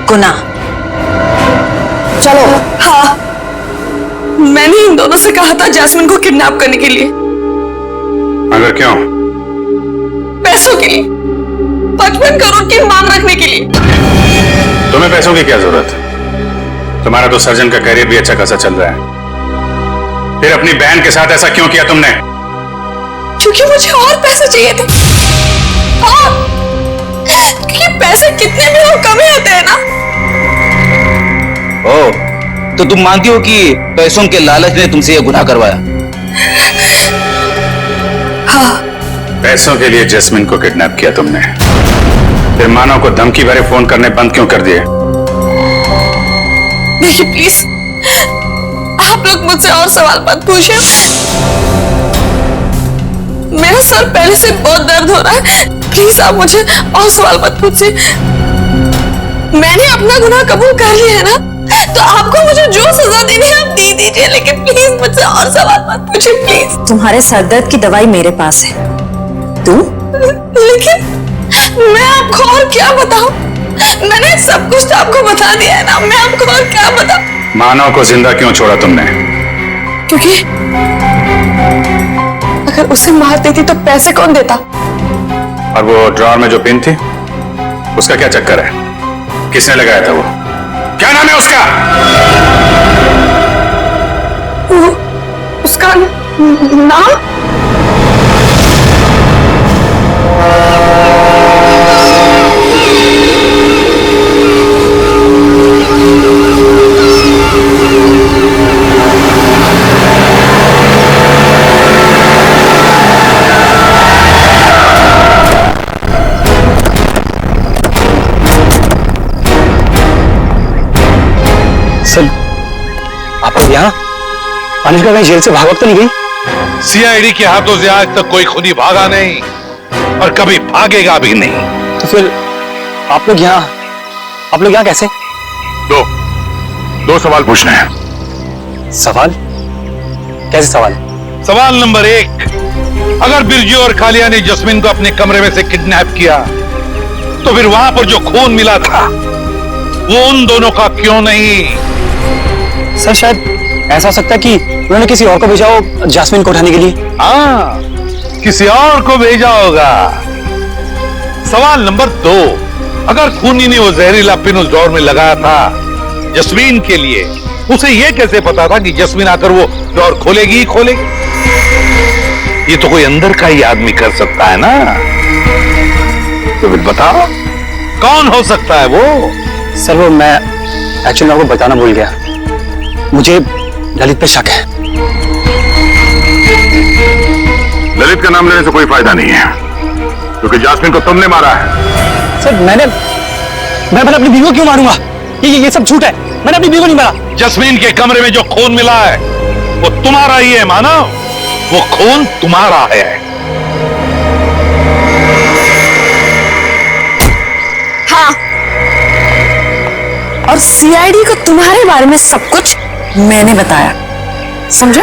गुनाह। चलो। हाँ, मैंने इन दोनों से कहा था जैस्मिन को किडनैप करने के लिए। मगर क्यों? पैसों के लिए, 55 करोड़ की मांग रखने के लिए। तुम्हें पैसों की क्या जरूरत है? तुम्हारा तो सर्जन का करियर भी अच्छा खासा चल रहा है, फिर अपनी बहन के साथ ऐसा क्यों किया तुमने? क्योंकि मुझे और पैसे चाहिए थे। हाँ, क्योंकि पैसे कितने भी हो कम ही होते हैं ना। ओ, तो तुम मानती हो कि पैसों के लालच ने तुमसे यह गुनाह करवाया? हाँ। पैसों के लिए जैस्मिन को किडनैप किया तुमने, फिर मानव को धमकी भरे फोन करने बंद क्यों कर दिए? देखिए प्लीज, आप लोग मुझसे और सवाल मत पूछिए। मेरा सर पहले से बहुत दर्द हो रहा है, प्लीज आप मुझे और सवाल मत पूछिए। मैंने अपना गुनाह कबूल कर लिया है ना, तो आपको मुझे जो सजा देनी है आप दे दीजिए, लेकिन प्लीज मुझसे और सवाल मत पूछिए प्लीज। तुम्हारे सरदर्द की दवाई मेरे पास है, तू? लेकिन मैं आपको और क्या बताऊं? मैंने सब कुछ तो आपको बता दिया है ना, मैं आपको और क्या बताऊं? मानव को जिंदा क्यों छोड़ा तुमने? क्योंकि अगर उसे मार देती तो पैसे कौन देता? और वो ड्रॉर में जो पिन थी, उसका क्या चक्कर है? किसने लगाया था वो? क्या नाम है उसका? उसका नाम? सर, आप लोग यहाँ? अनुष्का कहीं जेल से भाग तो नहीं गई? सीआईडी के हाथों से आज तक कोई खुद ही भागा नहीं और कभी भागेगा भी नहीं। तो फिर आप लोग यहाँ कैसे? दो सवाल पूछने हैं। सवाल? कैसे सवाल? सवाल नंबर 1, अगर बिरजू और कालिया ने जस्मिन को अपने कमरे में से किडनैप किया, तो फिर वहां पर जो खून मिला था वो उन दोनों का क्यों नहीं? सर, शायद ऐसा हो सकता है कि उन्होंने किसी और को भेजा हो जैस्मिन को उठाने के लिए। हाँ, किसी और को भेजा होगा। सवाल नंबर 2, अगर खूनी ने वो जहरीला पिन उस डोर में लगाया था जस्मीन के लिए, उसे यह कैसे पता था कि जस्मीन आकर वो डोर खोलेगी ही खोलेगी? ये तो कोई अंदर का ही आदमी कर सकता है ना। तो फिर बताओ कौन हो सकता है वो? सर, वो मैं एक्चुअली आपको बताना भूल गया, मुझे ललित पे शक है। ललित का नाम लेने से कोई फायदा नहीं है, क्योंकि जैस्मिन को तुमने मारा है। सर, मैं अपनी बीवी को क्यों मारूंगा? ये सब झूठ है, मैंने अपनी बीवी को नहीं मारा। जस्मीन के कमरे में जो खून मिला है वो तुम्हारा ही है मानव, वो खून तुम्हारा है। हाँ, और सीआईडी को तुम्हारे बारे में सब कुछ मैंने बताया, समझे?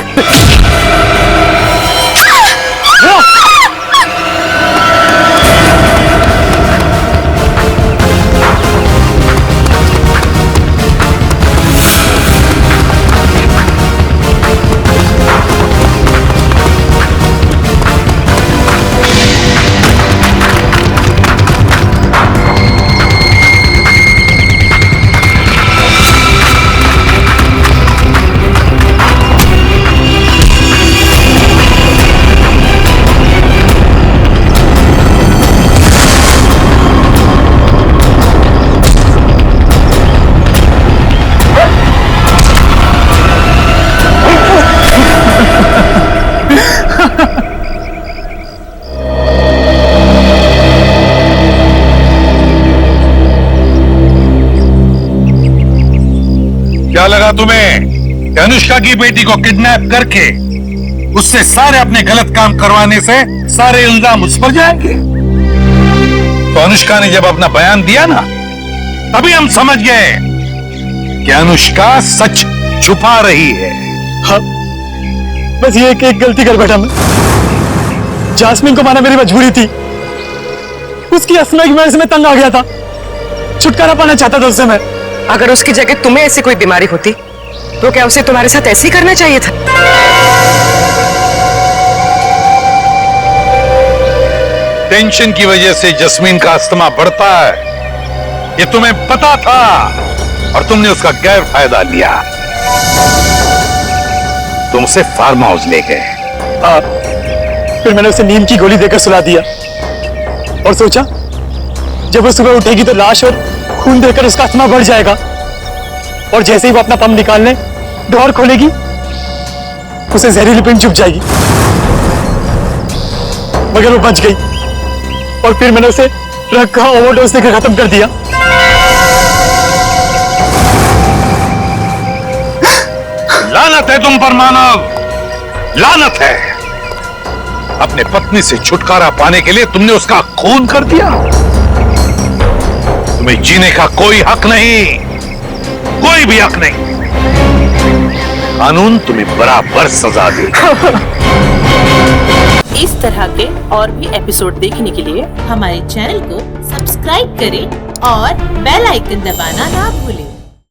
था तुम्हें कि अनुष्का की बेटी को किडनैप करके उससे सारे अपने गलत काम करवाने से सारे इल्जाम उस पर जाएंगे? तो अनुष्का ने जब अपना बयान दिया ना, तभी हम समझ गए कि अनुष्का सच छुपा रही है। हाँ, बस ये एक गलती कर बैठा मैं। जास्मिन को माना मेरी मजबूरी थी। उसकी असमय की वजह से मैं तंग आ गया था। छुटकारा पाना चाहता था उससे मैं। अगर उसकी जगह तुम्हें ऐसी कोई बीमारी होती तो क्या उसे तुम्हारे साथ ऐसे ही करना चाहिए था? टेंशन की वजह से जस्मीन का अस्थमा बढ़ता है, ये तुम्हें पता था और तुमने उसका गैर फायदा लिया। तुम उसे फार्म हाउस ले गए। फिर मैंने उसे नींद की गोली देकर सुला दिया और सोचा जब वो सुबह उठेगी तो लाश और खून देकर उसका अस्थमा बढ़ जाएगा और जैसे ही वो अपना पंप निकालने डोर खोलेगी उसे जहरीली पिन चुभ जाएगी। मगर वो बच गई और फिर मैंने उसे ड्रग का ओवरडोज देकर खत्म कर दिया। लानत है तुम पर मानव, लानत है। अपने पत्नी से छुटकारा पाने के लिए तुमने उसका खून कर दिया। तुम्हें जीने का कोई हक नहीं, कोई भी हक नहीं। कानून तुम्हें बराबर सजा देगा। इस तरह के और भी एपिसोड देखने के लिए हमारे चैनल को सब्सक्राइब करें और बेल आइकन दबाना ना भूलें।